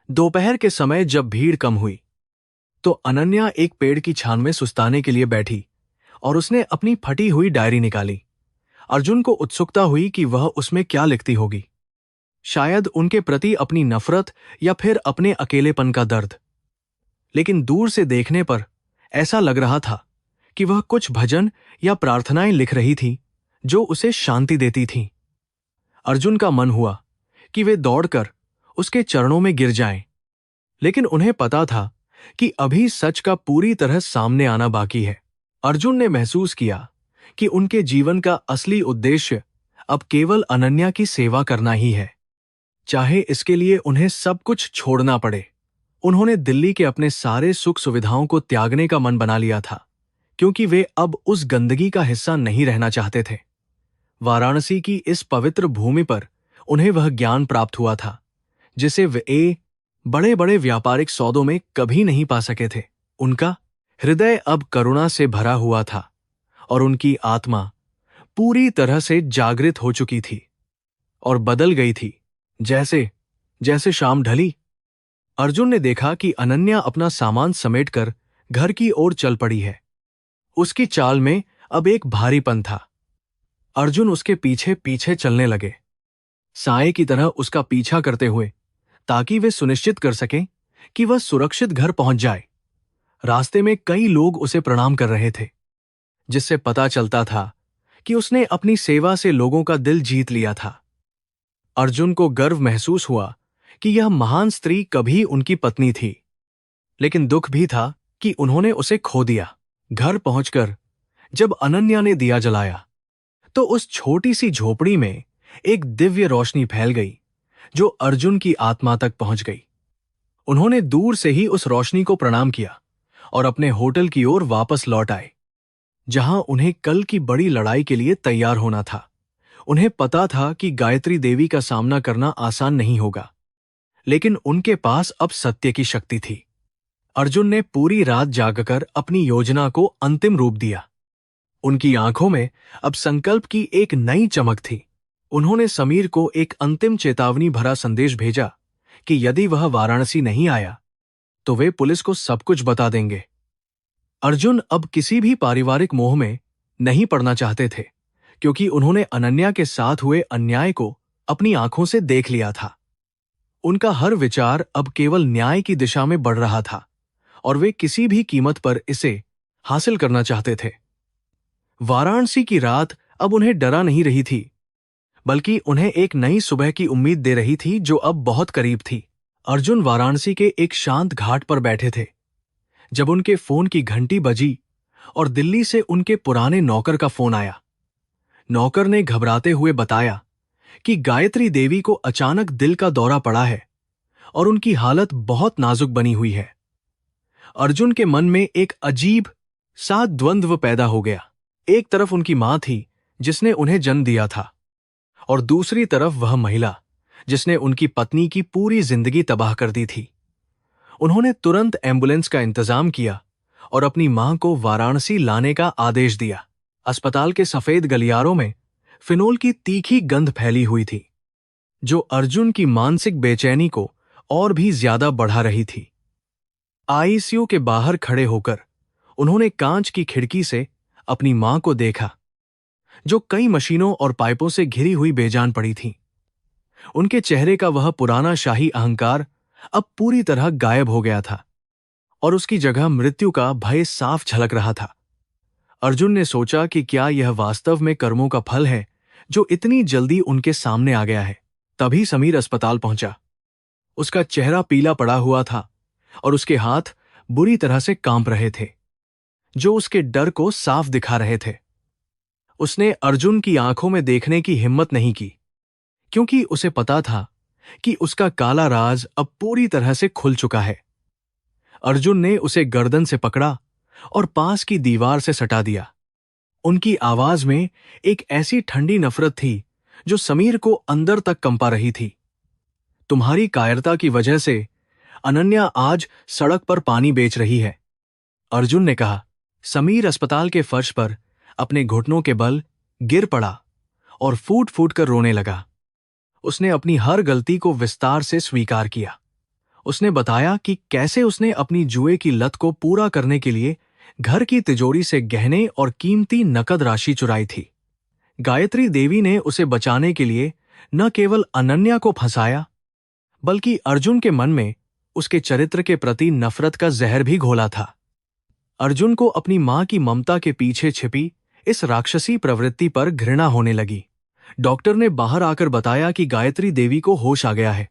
दोपहर के समय जब भीड़ कम हुई, तो अनन्या एक पेड़ की छान में सुस्ताने के लिए बैठी और उसने अपनी फटी हुई डायरी निकाली। अर्जुन को उत्सुकता हुई कि वह उसमें क्या लिखती होगी। शायद उनके प्रति अपनी नफरत या फिर अपने अकेलेपन का दर्द। लेकिन दूर से देखने पर ऐसा लग रहा था कि वह कुछ भजन या प्रार्थनाएं लिख रही थी, जो उसे शांति देती थीं। अर्जुन का मन हुआ कि वे दौड़कर उसके चरणों में गिर जाएं, लेकिन उन्हें पता था कि अभी सच का पूरी तरह सामने आना बाकी है। अर्जुन ने महसूस किया कि उनके जीवन का असली उद्देश्य अब केवल अनन्या की सेवा करना ही है, चाहे इसके लिए उन्हें सब कुछ छोड़ना पड़े। उन्होंने दिल्ली के अपने सारे सुख सुविधाओं को त्यागने का मन बना लिया था, क्योंकि वे अब उस गंदगी का हिस्सा नहीं रहना चाहते थे। वाराणसी की इस पवित्र भूमि पर उन्हें वह ज्ञान प्राप्त हुआ था जिसे वे बड़े बड़े व्यापारिक सौदों में कभी नहीं पा सके थे। उनका हृदय अब करुणा से भरा हुआ था और उनकी आत्मा पूरी तरह से जागृत हो चुकी थी और बदल गई थी। जैसे जैसे शाम ढली, अर्जुन ने देखा कि अनन्या अपना सामान समेटकर घर की ओर चल पड़ी है। उसकी चाल में अब एक भारीपन था। अर्जुन उसके पीछे पीछे चलने लगे, साए की तरह उसका पीछा करते हुए, ताकि वे सुनिश्चित कर सकें कि वह सुरक्षित घर पहुंच जाए। रास्ते में कई लोग उसे प्रणाम कर रहे थे, जिससे पता चलता था कि उसने अपनी सेवा से लोगों का दिल जीत लिया था। अर्जुन को गर्व महसूस हुआ कि यह महान स्त्री कभी उनकी पत्नी थी, लेकिन दुख भी था कि उन्होंने उसे खो दिया। घर पहुंचकर जब अनन्या ने दिया जलाया, तो उस छोटी सी झोपड़ी में एक दिव्य रोशनी फैल गई जो अर्जुन की आत्मा तक पहुंच गई। उन्होंने दूर से ही उस रोशनी को प्रणाम किया और अपने होटल की ओर वापस लौट आए, जहां उन्हें कल की बड़ी लड़ाई के लिए तैयार होना था। उन्हें पता था कि गायत्री देवी का सामना करना आसान नहीं होगा, लेकिन उनके पास अब सत्य की शक्ति थी। अर्जुन ने पूरी रात जागकर अपनी योजना को अंतिम रूप दिया। उनकी आंखों में अब संकल्प की एक नई चमक थी। उन्होंने समीर को एक अंतिम चेतावनी भरा संदेश भेजा कि यदि वह वाराणसी नहीं आया तो वे पुलिस को सब कुछ बता देंगे। अर्जुन अब किसी भी पारिवारिक मोह में नहीं पड़ना चाहते थे, क्योंकि उन्होंने अनन्या के साथ हुए अन्याय को अपनी आंखों से देख लिया था। उनका हर विचार अब केवल न्याय की दिशा में बढ़ रहा था और वे किसी भी कीमत पर इसे हासिल करना चाहते थे। वाराणसी की रात अब उन्हें डरा नहीं रही थी, बल्कि उन्हें एक नई सुबह की उम्मीद दे रही थी जो अब बहुत करीब थी। अर्जुन वाराणसी के एक शांत घाट पर बैठे थे जब उनके फोन की घंटी बजी और दिल्ली से उनके पुराने नौकर का फोन आया। नौकर ने घबराते हुए बताया कि गायत्री देवी को अचानक दिल का दौरा पड़ा है और उनकी हालत बहुत नाजुक बनी हुई है। अर्जुन के मन में एक अजीब सा द्वंद्व पैदा हो गया। एक तरफ उनकी मां थी जिसने उन्हें जन्म दिया था, और दूसरी तरफ वह महिला जिसने उनकी पत्नी की पूरी जिंदगी तबाह कर दी थी। उन्होंने तुरंत एम्बुलेंस का इंतजाम किया और अपनी मां को वाराणसी लाने का आदेश दिया। अस्पताल के सफेद गलियारों में फिनोल की तीखी गंध फैली हुई थी, जो अर्जुन की मानसिक बेचैनी को और भी ज्यादा बढ़ा रही थी। आईसीयू के बाहर खड़े होकर उन्होंने कांच की खिड़की से अपनी मां को देखा, जो कई मशीनों और पाइपों से घिरी हुई बेजान पड़ी थी। उनके चेहरे का वह पुराना शाही अहंकार अब पूरी तरह गायब हो गया था और उसकी जगह मृत्यु का भय साफ झलक रहा था। अर्जुन ने सोचा कि क्या यह वास्तव में कर्मों का फल है जो इतनी जल्दी उनके सामने आ गया है। तभी समीर अस्पताल पहुंचा। उसका चेहरा पीला पड़ा हुआ था और उसके हाथ बुरी तरह से कांप रहे थे, जो उसके डर को साफ दिखा रहे थे। उसने अर्जुन की आंखों में देखने की हिम्मत नहीं की, क्योंकि उसे पता था कि उसका काला राज अब पूरी तरह से खुल चुका है। अर्जुन ने उसे गर्दन से पकड़ा और पास की दीवार से सटा दिया। उनकी आवाज में एक ऐसी ठंडी नफरत थी जो समीर को अंदर तक कंपा रही थी। तुम्हारी कायरता की वजह से अनन्या आज सड़क पर पानी बेच रही है, अर्जुन ने कहा। समीर अस्पताल के फर्श पर अपने घुटनों के बल गिर पड़ा और फूट फूट कर रोने लगा। उसने अपनी हर गलती को विस्तार से स्वीकार किया। उसने बताया कि कैसे उसने अपनी जुए की लत को पूरा करने के लिए घर की तिजोरी से गहने और कीमती नकद राशि चुराई थी। गायत्री देवी ने उसे बचाने के लिए न केवल अनन्या को फंसाया, बल्कि अर्जुन के मन में उसके चरित्र के प्रति नफरत का जहर भी घोला था। अर्जुन को अपनी मां की ममता के पीछे छिपी इस राक्षसी प्रवृत्ति पर घृणा होने लगी। डॉक्टर ने बाहर आकर बताया कि गायत्री देवी को होश आ गया है,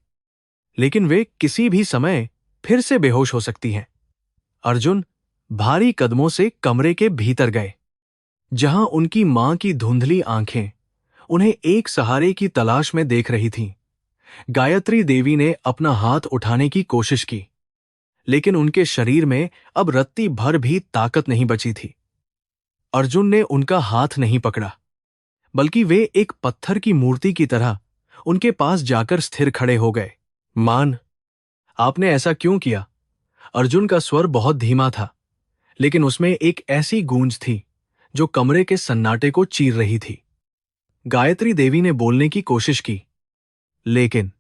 लेकिन वे किसी भी समय फिर से बेहोश हो सकती हैं। अर्जुन भारी कदमों से कमरे के भीतर गए, जहां उनकी मां की धुंधली आंखें उन्हें एक सहारे की तलाश में देख रही थीं। गायत्री देवी ने अपना हाथ उठाने की कोशिश की, लेकिन उनके शरीर में अब रत्ती भर भी ताकत नहीं बची थी। अर्जुन ने उनका हाथ नहीं पकड़ा, बल्कि वे एक पत्थर की मूर्ति की तरह उनके पास जाकर स्थिर खड़े हो गए। मान, आपने ऐसा क्यों किया? अर्जुन का स्वर बहुत धीमा था, लेकिन उसमें एक ऐसी गूंज थी जो कमरे के सन्नाटे को चीर रही थी। गायत्री देवी ने बोलने की कोशिश की, लेकिन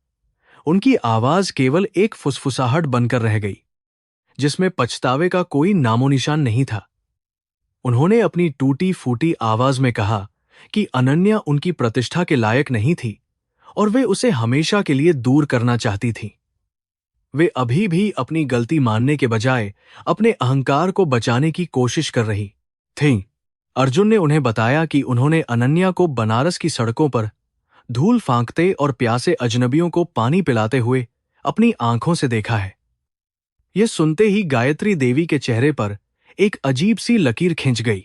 उनकी आवाज केवल एक फुसफुसाहट बनकर रह गई, जिसमें पछतावे का कोई नामोनिशान नहीं था। उन्होंने अपनी टूटी फूटी आवाज में कहा कि अनन्या उनकी प्रतिष्ठा के लायक नहीं थी और वे उसे हमेशा के लिए दूर करना चाहती थीं। वे अभी भी अपनी गलती मानने के बजाय अपने अहंकार को बचाने की कोशिश कर रही थीं। अर्जुन ने उन्हें बताया कि उन्होंने अनन्या को बनारस की सड़कों पर धूल फांकते और प्यासे अजनबियों को पानी पिलाते हुए अपनी आंखों से देखा है। यह सुनते ही गायत्री देवी के चेहरे पर एक अजीब सी लकीर खिंच गई,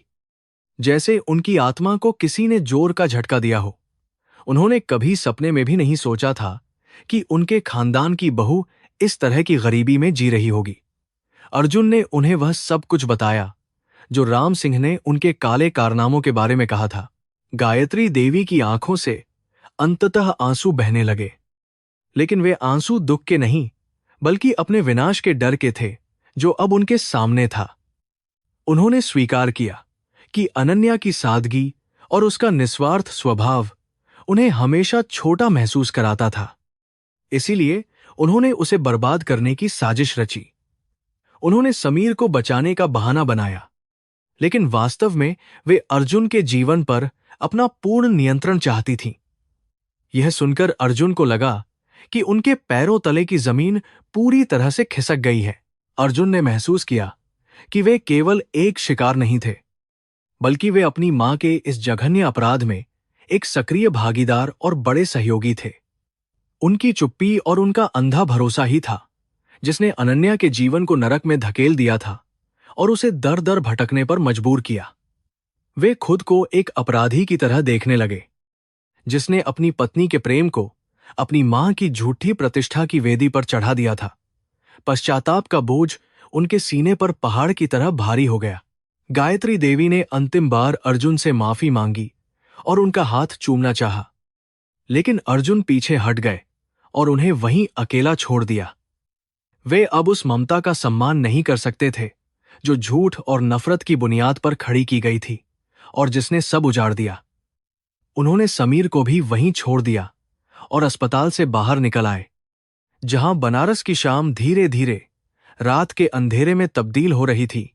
जैसे उनकी आत्मा को किसी ने जोर का झटका दिया हो। उन्होंने कभी सपने में भी नहीं सोचा था कि उनके खानदान की बहू इस तरह की गरीबी में जी रही होगी। अर्जुन ने उन्हें वह सब कुछ बताया जो राम सिंह ने उनके काले कारनामों के बारे में कहा था। गायत्री देवी की आंखों से अंततः आंसू बहने लगे, लेकिन वे आंसू दुख के नहीं, बल्कि अपने विनाश के डर के थे जो अब उनके सामने था। उन्होंने स्वीकार किया कि अनन्या की सादगी और उसका निस्वार्थ स्वभाव उन्हें हमेशा छोटा महसूस कराता था। इसीलिए उन्होंने उसे बर्बाद करने की साजिश रची। उन्होंने समीर को बचाने का बहाना बनाया, लेकिन वास्तव में वे अर्जुन के जीवन पर अपना पूर्ण नियंत्रण चाहती थीं। यह सुनकर अर्जुन को लगा कि उनके पैरों तले की जमीन पूरी तरह से खिसक गई है। अर्जुन ने महसूस किया कि वे केवल एक शिकार नहीं थे, बल्कि वे अपनी मां के इस जघन्य अपराध में एक सक्रिय भागीदार और बड़े सहयोगी थे। उनकी चुप्पी और उनका अंधा भरोसा ही था जिसने अनन्या के जीवन को नरक में धकेल दिया था और उसे दर दर भटकने पर मजबूर किया। वे खुद को एक अपराधी की तरह देखने लगे, जिसने अपनी पत्नी के प्रेम को अपनी मां की झूठी प्रतिष्ठा की वेदी पर चढ़ा दिया था। पश्चाताप का बोझ उनके सीने पर पहाड़ की तरह भारी हो गया। गायत्री देवी ने अंतिम बार अर्जुन से माफी मांगी और उनका हाथ चूमना चाहा, लेकिन अर्जुन पीछे हट गए और उन्हें वहीं अकेला छोड़ दिया। वे अब उस ममता का सम्मान नहीं कर सकते थे जो झूठ और नफरत की बुनियाद पर खड़ी की गई थी और जिसने सब उजाड़ दिया। उन्होंने समीर को भी वहीं छोड़ दिया और अस्पताल से बाहर निकल आए, जहां बनारस की शाम धीरे धीरे रात के अंधेरे में तब्दील हो रही थी।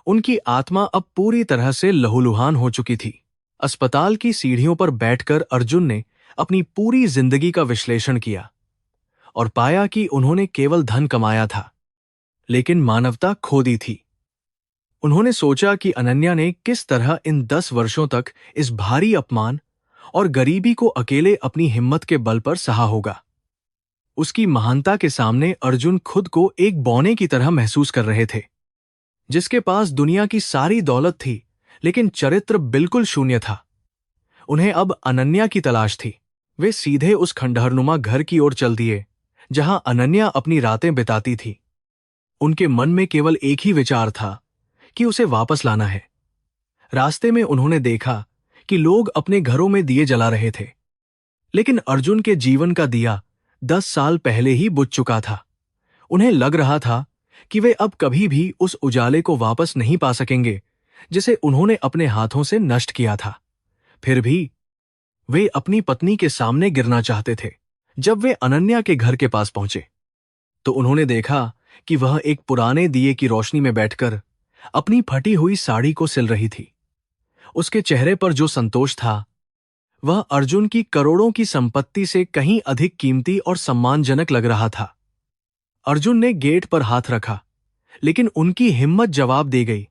उनकी आत्मा अब पूरी तरह से लहूलुहान हो चुकी थी। अस्पताल की सीढ़ियों पर बैठकर अर्जुन ने अपनी पूरी जिंदगी का विश्लेषण किया और पाया कि उन्होंने केवल धन कमाया था, लेकिन मानवता खो दी थी। उन्होंने सोचा कि अनन्या ने किस तरह इन 10 वर्षों तक इस भारी अपमान और गरीबी को अकेले अपनी हिम्मत के बल पर सहा होगा। उसकी महानता के सामने अर्जुन खुद को एक बौने की तरह महसूस कर रहे थे, जिसके पास दुनिया की सारी दौलत थी, लेकिन चरित्र बिल्कुल शून्य था। उन्हें अब अनन्या की तलाश थी। वे सीधे उस खंडहरनुमा घर की ओर चल दिए जहां अनन्या अपनी रातें बिताती थी। उनके मन में केवल एक ही विचार था कि उसे वापस लाना है। रास्ते में उन्होंने देखा कि लोग अपने घरों में दिए जला रहे थे, लेकिन अर्जुन के जीवन का दिया 10 साल पहले ही बुझ चुका था। उन्हें लग रहा था कि वे अब कभी भी उस उजाले को वापस नहीं पा सकेंगे जिसे उन्होंने अपने हाथों से नष्ट किया था। फिर भी वे अपनी पत्नी के सामने गिरना चाहते थे। जब वे अनन्या के घर के पास पहुंचे तो उन्होंने देखा कि वह एक पुराने दिए की रोशनी में बैठकर अपनी फटी हुई साड़ी को सिल रही थी। उसके चेहरे पर जो संतोष था वह अर्जुन की करोड़ों की संपत्ति से कहीं अधिक कीमती और सम्मानजनक लग रहा था। अर्जुन ने गेट पर हाथ रखा, लेकिन उनकी हिम्मत जवाब दे गई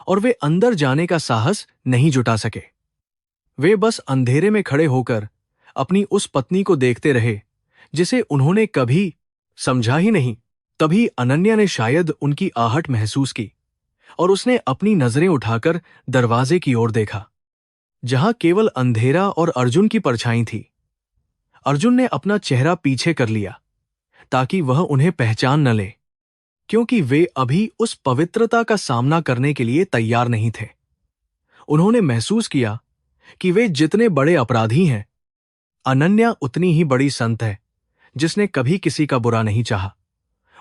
और वे अंदर जाने का साहस नहीं जुटा सके। वे बस अंधेरे में खड़े होकर अपनी उस पत्नी को देखते रहे जिसे उन्होंने कभी समझा ही नहीं। तभी अनन्या ने शायद उनकी आहट महसूस की और उसने अपनी नजरें उठाकर दरवाजे की ओर देखा, जहां केवल अंधेरा और अर्जुन की परछाई थी। अर्जुन ने अपना चेहरा पीछे कर लिया ताकि वह उन्हें पहचान न ले, क्योंकि वे अभी उस पवित्रता का सामना करने के लिए तैयार नहीं थे। उन्होंने महसूस किया कि वे जितने बड़े अपराधी हैं, अनन्या उतनी ही बड़ी संत है जिसने कभी किसी का बुरा नहीं चाहा।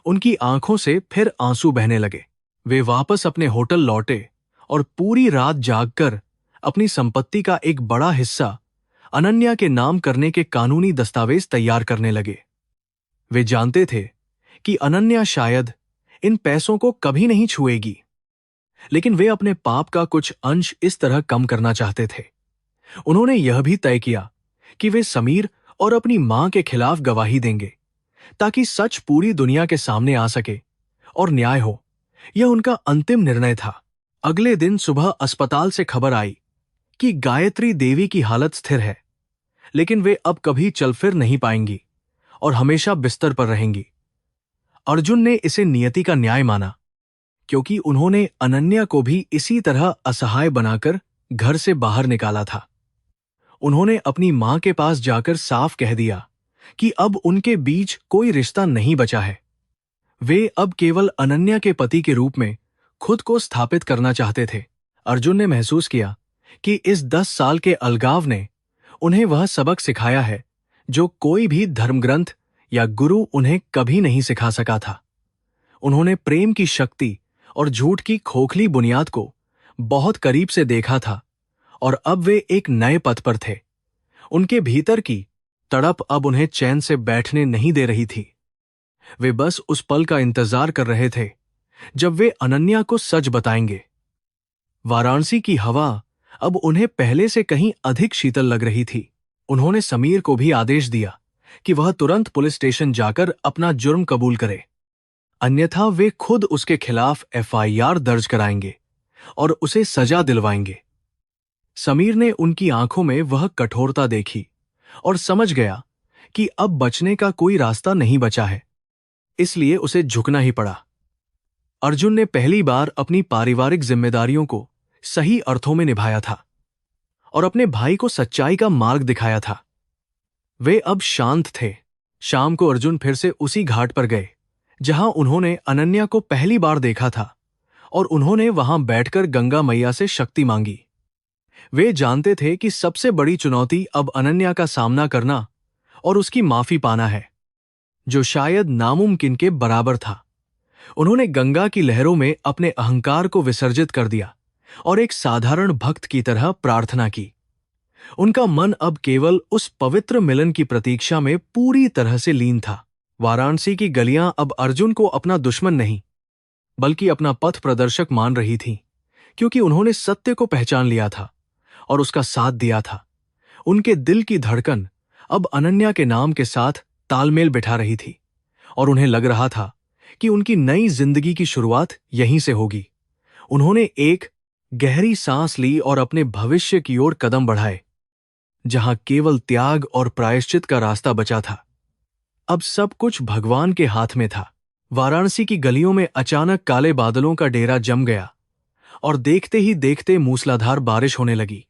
उनकी आंखों से फिर आंसू बहने लगे। वे वापस अपने होटल लौटे और पूरी रात जागकर अपनी संपत्ति का एक बड़ा हिस्सा अनन्या के नाम करने के कानूनी दस्तावेज तैयार करने लगे। वे जानते थे कि अनन्या शायद इन पैसों को कभी नहीं छुएगी, लेकिन वे अपने पाप का कुछ अंश इस तरह कम करना चाहते थे। उन्होंने यह भी तय किया कि वे समीर और अपनी मां के खिलाफ गवाही देंगे ताकि सच पूरी दुनिया के सामने आ सके और न्याय हो। यह उनका अंतिम निर्णय था। अगले दिन सुबह अस्पताल से खबर आई कि गायत्री देवी की हालत स्थिर है, लेकिन वे अब कभी चल फिर नहीं पाएंगी और हमेशा बिस्तर पर रहेंगी। अर्जुन ने इसे नियति का न्याय माना, क्योंकि उन्होंने अनन्या को भी इसी तरह असहाय बनाकर घर से बाहर निकाला था। उन्होंने अपनी मां के पास जाकर साफ कह दिया कि अब उनके बीच कोई रिश्ता नहीं बचा है। वे अब केवल अनन्या के पति के रूप में खुद को स्थापित करना चाहते थे। अर्जुन ने महसूस किया कि इस 10 साल के अलगाव ने उन्हें वह सबक सिखाया है जो कोई भी धर्मग्रंथ या गुरु उन्हें कभी नहीं सिखा सका था। उन्होंने प्रेम की शक्ति और झूठ की खोखली बुनियाद को बहुत करीब से देखा था और अब वे एक नए पथ पर थे। उनके भीतर की तड़प अब उन्हें चैन से बैठने नहीं दे रही थी। वे बस उस पल का इंतजार कर रहे थे जब वे अनन्या को सच बताएंगे। वाराणसी की हवा अब उन्हें पहले से कहीं अधिक शीतल लग रही थी। उन्होंने समीर को भी आदेश दिया कि वह तुरंत पुलिस स्टेशन जाकर अपना जुर्म कबूल करे, अन्यथा वे खुद उसके खिलाफ एफआईआर दर्ज कराएंगे और उसे सजा दिलवाएंगे। समीर ने उनकी आंखों में वह कठोरता देखी और समझ गया कि अब बचने का कोई रास्ता नहीं बचा है, इसलिए उसे झुकना ही पड़ा। अर्जुन ने पहली बार अपनी पारिवारिक जिम्मेदारियों को सही अर्थों में निभाया था और अपने भाई को सच्चाई का मार्ग दिखाया था। वे अब शांत थे। शाम को अर्जुन फिर से उसी घाट पर गए जहां उन्होंने अनन्या को पहली बार देखा था और उन्होंने वहां बैठकर गंगा मैया से शक्ति मांगी। वे जानते थे कि सबसे बड़ी चुनौती अब अनन्या का सामना करना और उसकी माफी पाना है, जो शायद नामुमकिन के बराबर था। उन्होंने गंगा की लहरों में अपने अहंकार को विसर्जित कर दिया और एक साधारण भक्त की तरह प्रार्थना की। उनका मन अब केवल उस पवित्र मिलन की प्रतीक्षा में पूरी तरह से लीन था। वाराणसी की गलियां अब अर्जुन को अपना दुश्मन नहीं, बल्कि अपना पथ प्रदर्शक मान रही थीं, क्योंकि उन्होंने सत्य को पहचान लिया था और उसका साथ दिया था। उनके दिल की धड़कन अब अनन्या के नाम के साथ तालमेल बिठा रही थी और उन्हें लग रहा था कि उनकी नई जिंदगी की शुरुआत यहीं से होगी। उन्होंने एक गहरी सांस ली और अपने भविष्य की ओर कदम बढ़ाए, जहां केवल त्याग और प्रायश्चित का रास्ता बचा था। अब सब कुछ भगवान के हाथ में था। वाराणसी की गलियों में अचानक काले बादलों का डेरा जम गया और देखते ही देखते मूसलाधार बारिश होने लगी।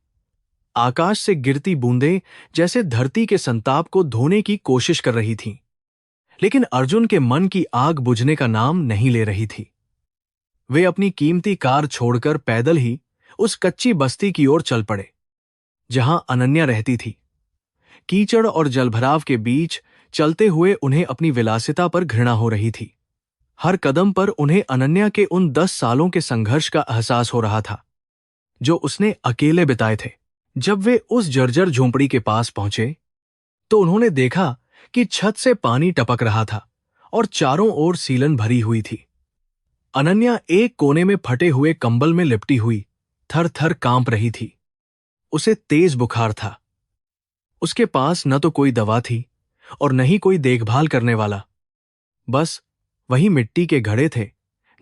आकाश से गिरती बूंदें जैसे धरती के संताप को धोने की कोशिश कर रही थीं, लेकिन अर्जुन के मन की आग बुझने का नाम नहीं ले रही थी। वे अपनी कीमती कार छोड़कर पैदल ही उस कच्ची बस्ती की ओर चल पड़े जहां अनन्या रहती थी। कीचड़ और जलभराव के बीच चलते हुए उन्हें अपनी विलासिता पर घृणा हो रही थी। हर कदम पर उन्हें अनन्या के उन 10 सालों के संघर्ष का एहसास हो रहा था जो उसने अकेले बिताए थे। जब वे उस जर्जर झोंपड़ी के पास पहुंचे तो उन्होंने देखा कि छत से पानी टपक रहा था और चारों ओर सीलन भरी हुई थी। अनन्या एक कोने में फटे हुए कंबल में लिपटी हुई थर थर कांप रही थी। उसे तेज बुखार था। उसके पास न तो कोई दवा थी और न ही कोई देखभाल करने वाला। बस वही मिट्टी के घड़े थे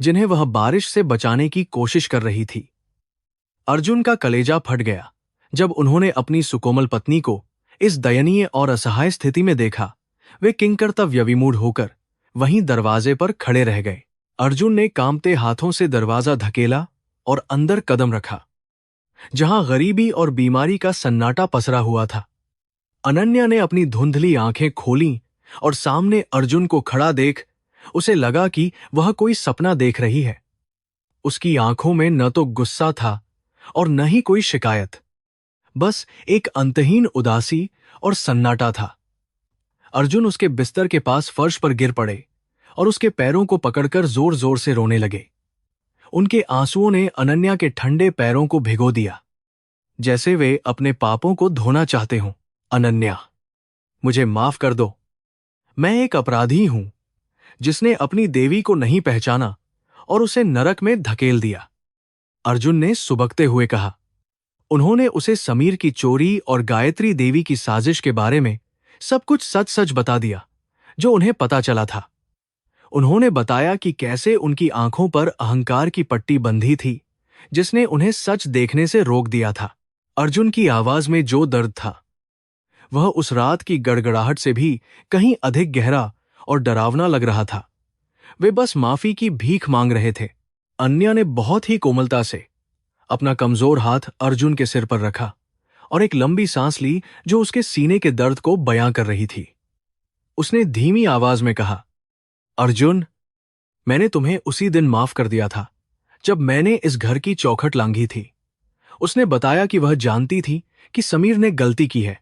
जिन्हें वह बारिश से बचाने की कोशिश कर रही थी। अर्जुन का कलेजा फट गया जब उन्होंने अपनी सुकोमल पत्नी को इस दयनीय और असहाय स्थिति में देखा। वे किंकर्तव्य विमूढ़ होकर वहीं दरवाजे पर खड़े रह गए। अर्जुन ने कांपते हाथों से दरवाजा धकेला और अंदर कदम रखा, जहां गरीबी और बीमारी का सन्नाटा पसरा हुआ था। अनन्या ने अपनी धुंधली आंखें खोलीं और सामने अर्जुन को खड़ा देख उसे लगा कि वह कोई सपना देख रही है। उसकी आंखों में न तो गुस्सा था और न ही कोई शिकायत, बस एक अंतहीन उदासी और सन्नाटा था। अर्जुन उसके बिस्तर के पास फर्श पर गिर पड़े और उसके पैरों को पकड़कर जोर जोर से रोने लगे। उनके आंसुओं ने अनन्या के ठंडे पैरों को भिगो दिया, जैसे वे अपने पापों को धोना चाहते हों। अनन्या, मुझे माफ कर दो। मैं एक अपराधी हूं जिसने अपनी देवी को नहीं पहचाना और उसे नरक में धकेल दिया, अर्जुन ने सुबकते हुए कहा। उन्होंने उसे समीर की चोरी और गायत्री देवी की साजिश के बारे में सब कुछ सच सच बता दिया जो उन्हें पता चला था। उन्होंने बताया कि कैसे उनकी आंखों पर अहंकार की पट्टी बंधी थी जिसने उन्हें सच देखने से रोक दिया था। अर्जुन की आवाज में जो दर्द था वह उस रात की गड़गड़ाहट से भी कहीं अधिक गहरा और डरावना लग रहा था। वे बस माफी की भीख मांग रहे थे। अन्या ने बहुत ही कोमलता से अपना कमजोर हाथ अर्जुन के सिर पर रखा और एक लंबी सांस ली जो उसके सीने के दर्द को बयां कर रही थी। उसने धीमी आवाज में कहा, अर्जुन, मैंने तुम्हें उसी दिन माफ कर दिया था जब मैंने इस घर की चौखट लांघी थी। उसने बताया कि वह जानती थी कि समीर ने गलती की है,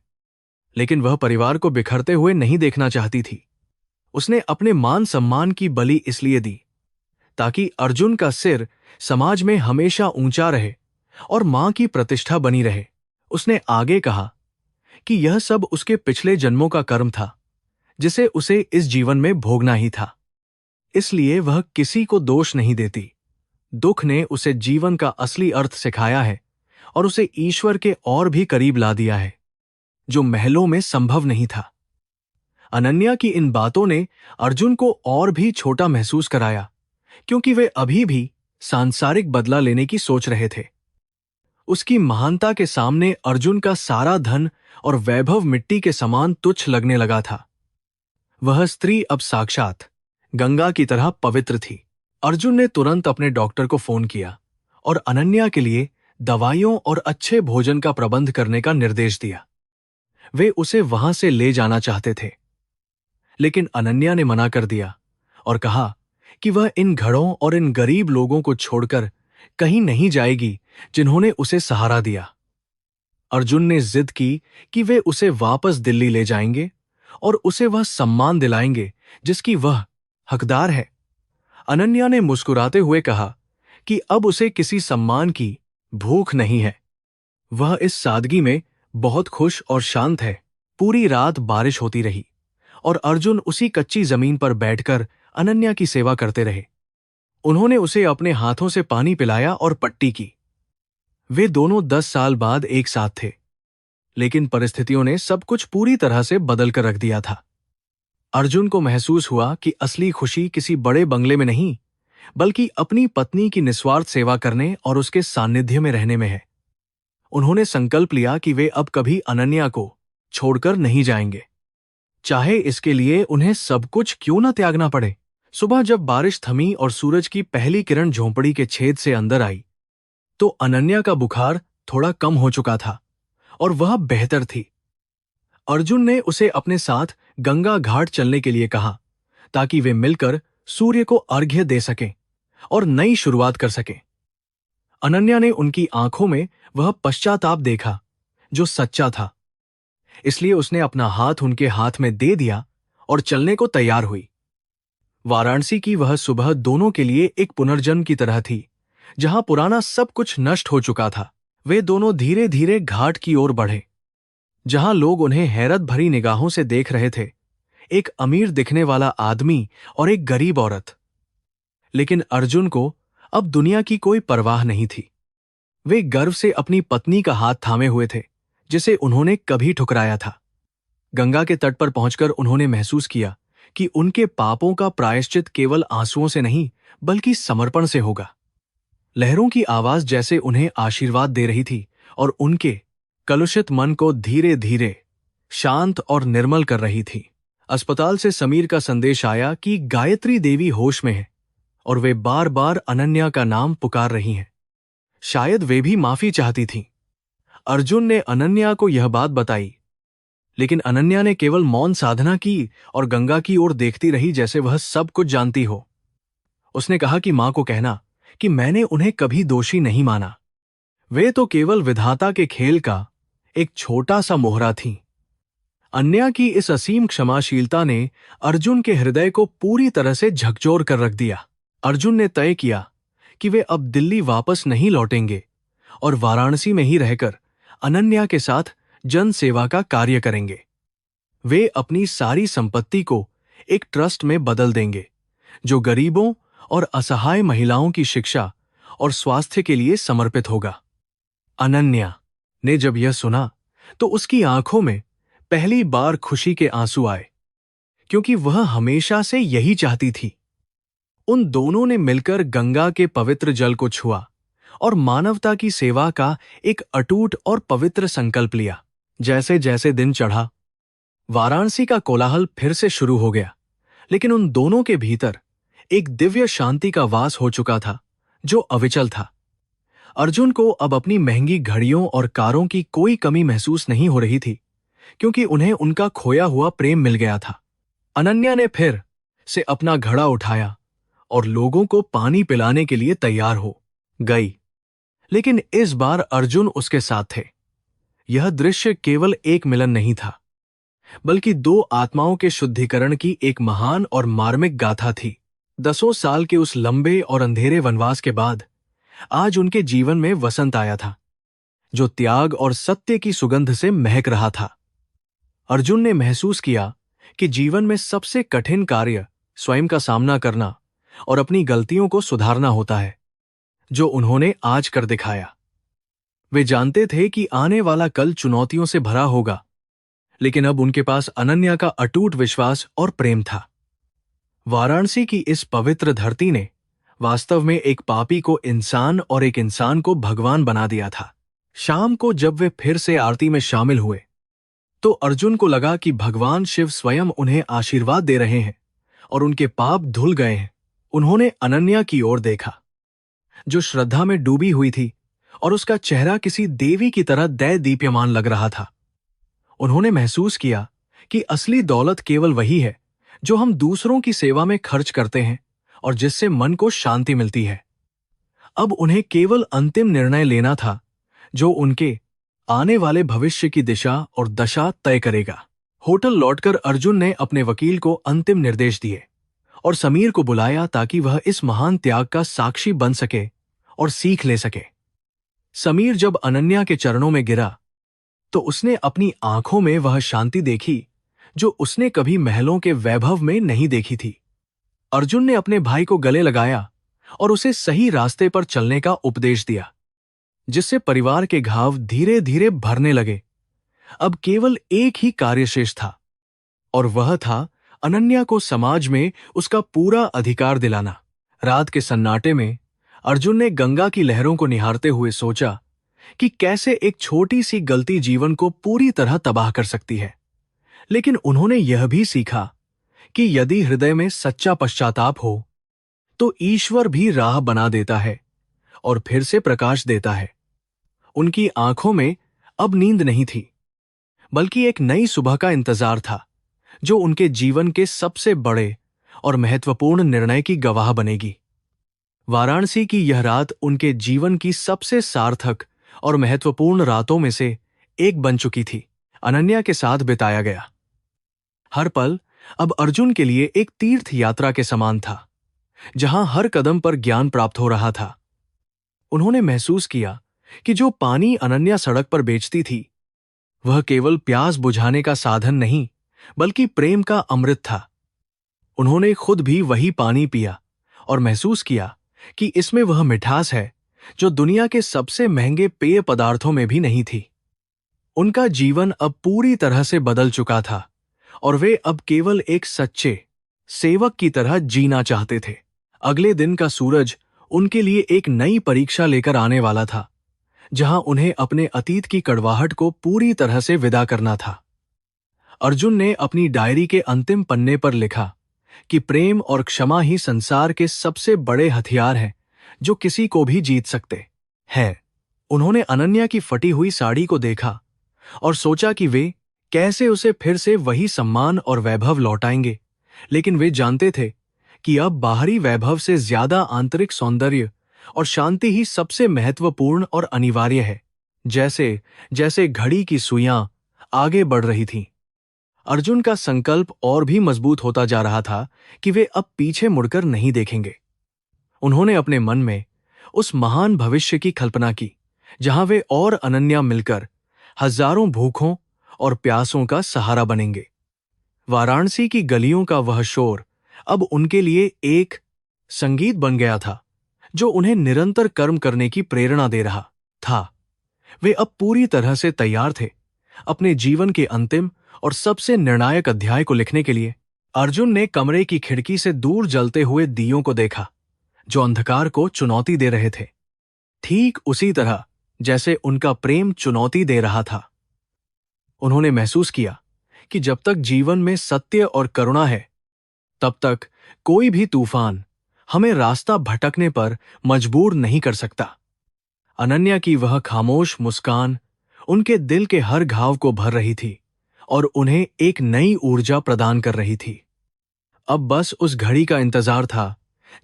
लेकिन वह परिवार को बिखरते हुए नहीं देखना चाहती थी। उसने अपने मान सम्मान की बलि इसलिए दी ताकि अर्जुन का सिर समाज में हमेशा ऊंचा रहे और मां की प्रतिष्ठा बनी रहे। उसने आगे कहा कि यह सब उसके पिछले जन्मों का कर्म था जिसे उसे इस जीवन में भोगना ही था, इसलिए वह किसी को दोष नहीं देती। दुख ने उसे जीवन का असली अर्थ सिखाया है और उसे ईश्वर के और भी करीब ला दिया है, जो महलों में संभव नहीं था। अनन्या की इन बातों ने अर्जुन को और भी छोटा महसूस कराया, क्योंकि वे अभी भी सांसारिक बदला लेने की सोच रहे थे। उसकी महानता के सामने अर्जुन का सारा धन और वैभव मिट्टी के समान तुच्छ लगने लगा था। वह स्त्री अब साक्षात गंगा की तरह पवित्र थी। अर्जुन ने तुरंत अपने डॉक्टर को फोन किया और अनन्या के लिए दवाइयों और अच्छे भोजन का प्रबंध करने का निर्देश दिया। वे उसे वहां से ले जाना चाहते थे, लेकिन अनन्या ने मना कर दिया और कहा कि वह इन घरों और इन गरीब लोगों को छोड़कर कहीं नहीं जाएगी जिन्होंने उसे सहारा दिया। अर्जुन ने जिद की कि वे उसे वापस दिल्ली ले जाएंगे और उसे वह सम्मान दिलाएंगे जिसकी वह हकदार है। अनन्या ने मुस्कुराते हुए कहा कि अब उसे किसी सम्मान की भूख नहीं है। वह इस सादगी में बहुत खुश और शांत है। पूरी रात बारिश होती रही और अर्जुन उसी कच्ची जमीन पर बैठकर अनन्या की सेवा करते रहे। उन्होंने उसे अपने हाथों से पानी पिलाया और पट्टी की। वे दोनों 10 साल बाद एक साथ थे, लेकिन परिस्थितियों ने सब कुछ पूरी तरह से बदल कर रख दिया था। अर्जुन को महसूस हुआ कि असली खुशी किसी बड़े बंगले में नहीं, बल्कि अपनी पत्नी की निस्वार्थ सेवा करने और उसके सान्निध्य में रहने में है। उन्होंने संकल्प लिया कि वे अब कभी अनन्या को छोड़कर नहीं जाएंगे, चाहे इसके लिए उन्हें सब कुछ क्यों न त्यागना पड़े। सुबह जब बारिश थमी और सूरज की पहली किरण झोंपड़ी के छेद से अंदर आई, तो अनन्या का बुखार थोड़ा कम हो चुका था और वह बेहतर थी। अर्जुन ने उसे अपने साथ गंगा घाट चलने के लिए कहा ताकि वे मिलकर सूर्य को अर्घ्य दे सकें और नई शुरुआत कर सकें। अनन्या ने उनकी आंखों में वह पश्चाताप देखा जो सच्चा था, इसलिए उसने अपना हाथ उनके हाथ में दे दिया और चलने को तैयार हुई। वाराणसी की वह सुबह दोनों के लिए एक पुनर्जन्म की तरह थी, जहां पुराना सब कुछ नष्ट हो चुका था। वे दोनों धीरे धीरे घाट की ओर बढ़े, जहां लोग उन्हें हैरत भरी निगाहों से देख रहे थे, एक अमीर दिखने वाला आदमी और एक गरीब औरत। लेकिन अर्जुन को अब दुनिया की कोई परवाह नहीं थी। वे गर्व से अपनी पत्नी का हाथ थामे हुए थे, जिसे उन्होंने कभी ठुकराया था। गंगा के तट पर पहुंचकर उन्होंने महसूस किया कि उनके पापों का प्रायश्चित केवल आंसुओं से नहीं, बल्कि समर्पण से होगा। लहरों की आवाज जैसे उन्हें आशीर्वाद दे रही थी और उनके कलुषित मन को धीरे धीरे शांत और निर्मल कर रही थी। अस्पताल से समीर का संदेश आया कि गायत्री देवी होश में है और वे बार बार अनन्या का नाम पुकार रही हैं। शायद वे भी माफी चाहती थीं। अर्जुन ने अनन्या को यह बात बताई, लेकिन अनन्या ने केवल मौन साधना की और गंगा की ओर देखती रही जैसे वह सब कुछ जानती हो। उसने कहा कि मां को कहना कि मैंने उन्हें कभी दोषी नहीं माना। वे तो केवल विधाता के खेल का एक छोटा सा मोहरा थीं। अन्या की इस असीम क्षमाशीलता ने अर्जुन के हृदय को पूरी तरह से झकझोर कर रख दिया। अर्जुन ने तय किया कि वे अब दिल्ली वापस नहीं लौटेंगे और वाराणसी में ही रहकर अनन्या के साथ जन सेवा का कार्य करेंगे। वे अपनी सारी संपत्ति को एक ट्रस्ट में बदल देंगे जो गरीबों और असहाय महिलाओं की शिक्षा और स्वास्थ्य के लिए समर्पित होगा। अनन्या ने जब यह सुना तो उसकी आंखों में पहली बार खुशी के आंसू आए, क्योंकि वह हमेशा से यही चाहती थी। उन दोनों ने मिलकर गंगा के पवित्र जल को छुआ और मानवता की सेवा का एक अटूट और पवित्र संकल्प लिया। जैसे जैसे दिन चढ़ा, वाराणसी का कोलाहल फिर से शुरू हो गया, लेकिन उन दोनों के भीतर एक दिव्य शांति का वास हो चुका था जो अविचल था। अर्जुन को अब अपनी महंगी घड़ियों और कारों की कोई कमी महसूस नहीं हो रही थी, क्योंकि उन्हें उनका खोया हुआ प्रेम मिल गया था। अनन्या ने फिर से अपना घड़ा उठाया और लोगों को पानी पिलाने के लिए तैयार हो गई, लेकिन इस बार अर्जुन उसके साथ थे। यह दृश्य केवल एक मिलन नहीं था, बल्कि दो आत्माओं के शुद्धिकरण की एक महान और मार्मिक गाथा थी। 10 साल के उस लंबे और अंधेरे वनवास के बाद आज उनके जीवन में वसंत आया था, जो त्याग और सत्य की सुगंध से महक रहा था। अर्जुन ने महसूस किया कि जीवन में सबसे कठिन कार्य स्वयं का सामना करना और अपनी गलतियों को सुधारना होता है, जो उन्होंने आज कर दिखाया। वे जानते थे कि आने वाला कल चुनौतियों से भरा होगा, लेकिन अब उनके पास अनन्या का अटूट विश्वास और प्रेम था। वाराणसी की इस पवित्र धरती ने वास्तव में एक पापी को इंसान और एक इंसान को भगवान बना दिया था। शाम को जब वे फिर से आरती में शामिल हुए तो अर्जुन को लगा कि भगवान शिव स्वयं उन्हें आशीर्वाद दे रहे हैं और उनके पाप धुल गए हैं। उन्होंने अनन्या की ओर देखा, जो श्रद्धा में डूबी हुई थी, और उसका चेहरा किसी देवी की तरह दैदीप्यमान लग रहा था। उन्होंने महसूस किया कि असली दौलत केवल वही है जो हम दूसरों की सेवा में खर्च करते हैं और जिससे मन को शांति मिलती है। अब उन्हें केवल अंतिम निर्णय लेना था जो उनके आने वाले भविष्य की दिशा और दशा तय करेगा। होटल लौटकर अर्जुन ने अपने वकील को अंतिम निर्देश दिए और समीर को बुलाया ताकि वह इस महान त्याग का साक्षी बन सके और सीख ले सके। समीर जब अनन्या के चरणों में गिरा तो उसने अपनी आंखों में वह शांति देखी जो उसने कभी महलों के वैभव में नहीं देखी थी। अर्जुन ने अपने भाई को गले लगाया और उसे सही रास्ते पर चलने का उपदेश दिया, जिससे परिवार के घाव धीरे धीरे भरने लगे। अब केवल एक ही कार्य शेष था, और वह था अनन्या को समाज में उसका पूरा अधिकार दिलाना। रात के सन्नाटे में अर्जुन ने गंगा की लहरों को निहारते हुए सोचा कि कैसे एक छोटी सी गलती जीवन को पूरी तरह तबाह कर सकती है। लेकिन उन्होंने यह भी सीखा कि यदि हृदय में सच्चा पश्चाताप हो तो ईश्वर भी राह बना देता है और फिर से प्रकाश देता है। उनकी आंखों में अब नींद नहीं थी, बल्कि एक नई सुबह का इंतजार था, जो उनके जीवन के सबसे बड़े और महत्वपूर्ण निर्णय की गवाह बनेगी। वाराणसी की यह रात उनके जीवन की सबसे सार्थक और महत्वपूर्ण रातों में से एक बन चुकी थी। अनन्या के साथ बिताया गया हर पल अब अर्जुन के लिए एक तीर्थ यात्रा के समान था, जहां हर कदम पर ज्ञान प्राप्त हो रहा था। उन्होंने महसूस किया कि जो पानी अनन्या सड़क पर बेचती थी, वह केवल प्यास बुझाने का साधन नहीं, बल्कि प्रेम का अमृत था। उन्होंने खुद भी वही पानी पिया और महसूस किया कि इसमें वह मिठास है जो दुनिया के सबसे महंगे पेय पदार्थों में भी नहीं थी। उनका जीवन अब पूरी तरह से बदल चुका था और वे अब केवल एक सच्चे सेवक की तरह जीना चाहते थे। अगले दिन का सूरज उनके लिए एक नई परीक्षा लेकर आने वाला था, जहां उन्हें अपने अतीत की कड़वाहट को पूरी तरह से विदा करना था। अर्जुन ने अपनी डायरी के अंतिम पन्ने पर लिखा कि प्रेम और क्षमा ही संसार के सबसे बड़े हथियार हैं जो किसी को भी जीत सकते हैं। उन्होंने अनन्या की फटी हुई साड़ी को देखा और सोचा कि वे कैसे उसे फिर से वही सम्मान और वैभव लौटाएंगे, लेकिन वे जानते थे कि अब बाहरी वैभव से ज्यादा आंतरिक सौंदर्य और शांति ही सबसे महत्वपूर्ण और अनिवार्य है। जैसे जैसे घड़ी की सुइयां आगे बढ़ रही थीं, अर्जुन का संकल्प और भी मजबूत होता जा रहा था कि वे अब पीछे मुड़कर नहीं देखेंगे। उन्होंने अपने मन में उस महान भविष्य की कल्पना की जहां वे और अनन्या मिलकर हजारों भूखों और प्यासों का सहारा बनेंगे। वाराणसी की गलियों का वह शोर अब उनके लिए एक संगीत बन गया था जो उन्हें निरंतर कर्म करने की प्रेरणा दे रहा था। वे अब पूरी तरह से तैयार थे अपने जीवन के अंतिम और सबसे निर्णायक अध्याय को लिखने के लिए। अर्जुन ने कमरे की खिड़की से दूर जलते हुए दियों को देखा जो अंधकार को चुनौती दे रहे थे, ठीक उसी तरह जैसे उनका प्रेम चुनौती दे रहा था। उन्होंने महसूस किया कि जब तक जीवन में सत्य और करुणा है, तब तक कोई भी तूफान हमें रास्ता भटकने पर मजबूर नहीं कर सकता। अनन्या की वह खामोश मुस्कान उनके दिल के हर घाव को भर रही थी और उन्हें एक नई ऊर्जा प्रदान कर रही थी। अब बस उस घड़ी का इंतजार था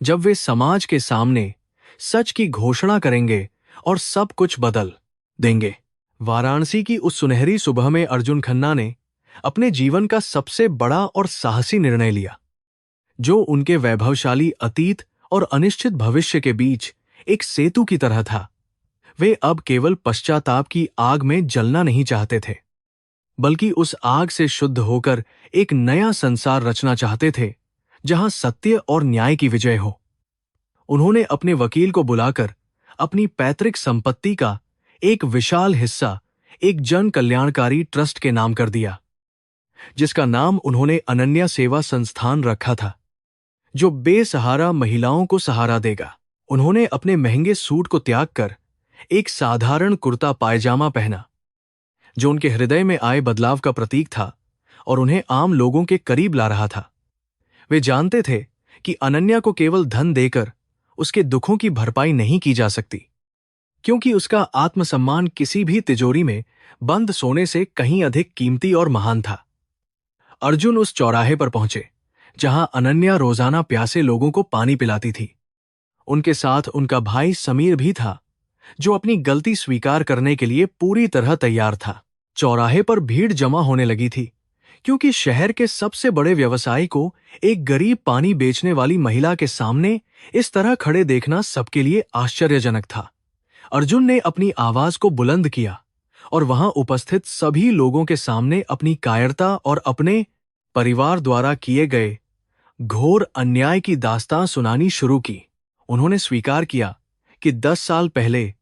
जब वे समाज के सामने सच की घोषणा करेंगे और सब कुछ बदल देंगे। वाराणसी की उस सुनहरी सुबह में अर्जुन खन्ना ने अपने जीवन का सबसे बड़ा और साहसी निर्णय लिया, जो उनके वैभवशाली अतीत और अनिश्चित भविष्य के बीच एक सेतु की तरह था। वे अब केवल पश्चाताप की आग में जलना नहीं चाहते थे, बल्कि उस आग से शुद्ध होकर एक नया संसार रचना चाहते थे जहां सत्य और न्याय की विजय हो। उन्होंने अपने वकील को बुलाकर अपनी पैतृक संपत्ति का एक विशाल हिस्सा एक जन कल्याणकारी ट्रस्ट के नाम कर दिया, जिसका नाम उन्होंने अनन्या सेवा संस्थान रखा था, जो बेसहारा महिलाओं को सहारा देगा। उन्होंने अपने महंगे सूट को त्याग कर एक साधारण कुर्ता पायजामा पहना, जो उनके हृदय में आए बदलाव का प्रतीक था और उन्हें आम लोगों के करीब ला रहा था। वे जानते थे कि अनन्या को केवल धन देकर उसके दुखों की भरपाई नहीं की जा सकती, क्योंकि उसका आत्मसम्मान किसी भी तिजोरी में बंद सोने से कहीं अधिक कीमती और महान था। अर्जुन उस चौराहे पर पहुंचे जहां अनन्या रोजाना प्यासे लोगों को पानी पिलाती थी। उनके साथ उनका भाई समीर भी था, जो अपनी गलती स्वीकार करने के लिए पूरी तरह तैयार था। चौराहे पर भीड़ जमा होने लगी थी, क्योंकि शहर के सबसे बड़े व्यवसायी को एक गरीब पानी बेचने वाली महिला के सामने इस तरह खड़े देखना सबके लिए आश्चर्यजनक था। अर्जुन ने अपनी आवाज को बुलंद किया और वहां उपस्थित सभी लोगों के सामने अपनी कायरता और अपने परिवार द्वारा किए गए घोर अन्याय की दास्तां सुनानी शुरू की। उन्होंने स्वीकार किया कि 10 साल पहले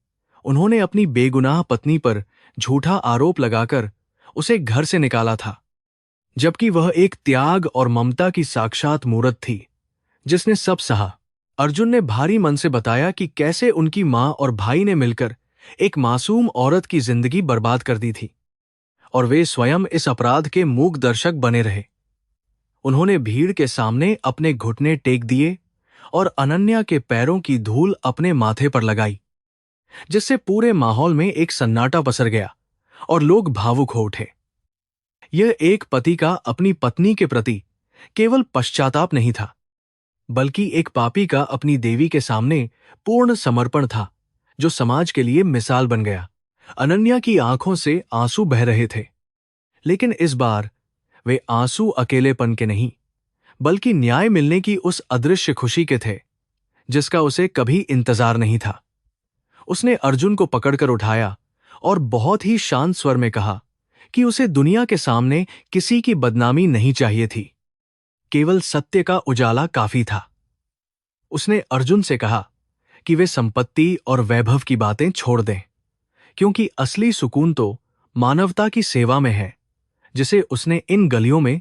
उन्होंने अपनी बेगुनाह पत्नी पर झूठा आरोप लगाकर उसे घर से निकाला था, जबकि वह एक त्याग और ममता की साक्षात मूर्त थी जिसने सब सहा। अर्जुन ने भारी मन से बताया कि कैसे उनकी मां और भाई ने मिलकर एक मासूम औरत की जिंदगी बर्बाद कर दी थी और वे स्वयं इस अपराध के मूक दर्शक बने रहे। उन्होंने भीड़ के सामने अपने घुटने टेक दिए और अनन्या के पैरों की धूल अपने माथे पर लगाई, जिससे पूरे माहौल में एक सन्नाटा पसर गया और लोग भावुक हो उठे। यह एक पति का अपनी पत्नी के प्रति केवल पश्चाताप नहीं था, बल्कि एक पापी का अपनी देवी के सामने पूर्ण समर्पण था, जो समाज के लिए मिसाल बन गया। अनन्या की आंखों से आंसू बह रहे थे, लेकिन इस बार वे आंसू अकेलेपन के नहीं, बल्कि न्याय मिलने की उस अदृश्य खुशी के थे जिसका उसे कभी इंतजार नहीं था। उसने अर्जुन को पकड़कर उठाया और बहुत ही शांत स्वर में कहा कि उसे दुनिया के सामने किसी की बदनामी नहीं चाहिए थी, केवल सत्य का उजाला काफी था। उसने अर्जुन से कहा कि वे संपत्ति और वैभव की बातें छोड़ दें, क्योंकि असली सुकून तो मानवता की सेवा में है, जिसे उसने इन गलियों में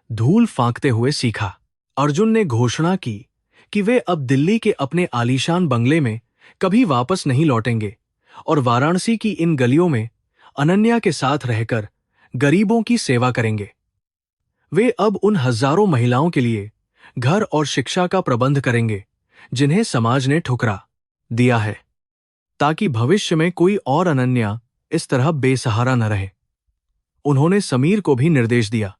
धूल फांकते हुए सीखा। अर्जुन ने घोषणा की कि वे अब दिल्ली के अपने आलीशान बंगले में कभी वापस नहीं लौटेंगे और वाराणसी की इन गलियों में अनन्या के साथ रहकर गरीबों की सेवा करेंगे। वे अब उन हजारों महिलाओं के लिए घर और शिक्षा का प्रबंध करेंगे जिन्हें समाज ने ठुकरा दिया है, ताकि भविष्य में कोई और अनन्या इस तरह बेसहारा न रहे। उन्होंने समीर को भी निर्देश दिया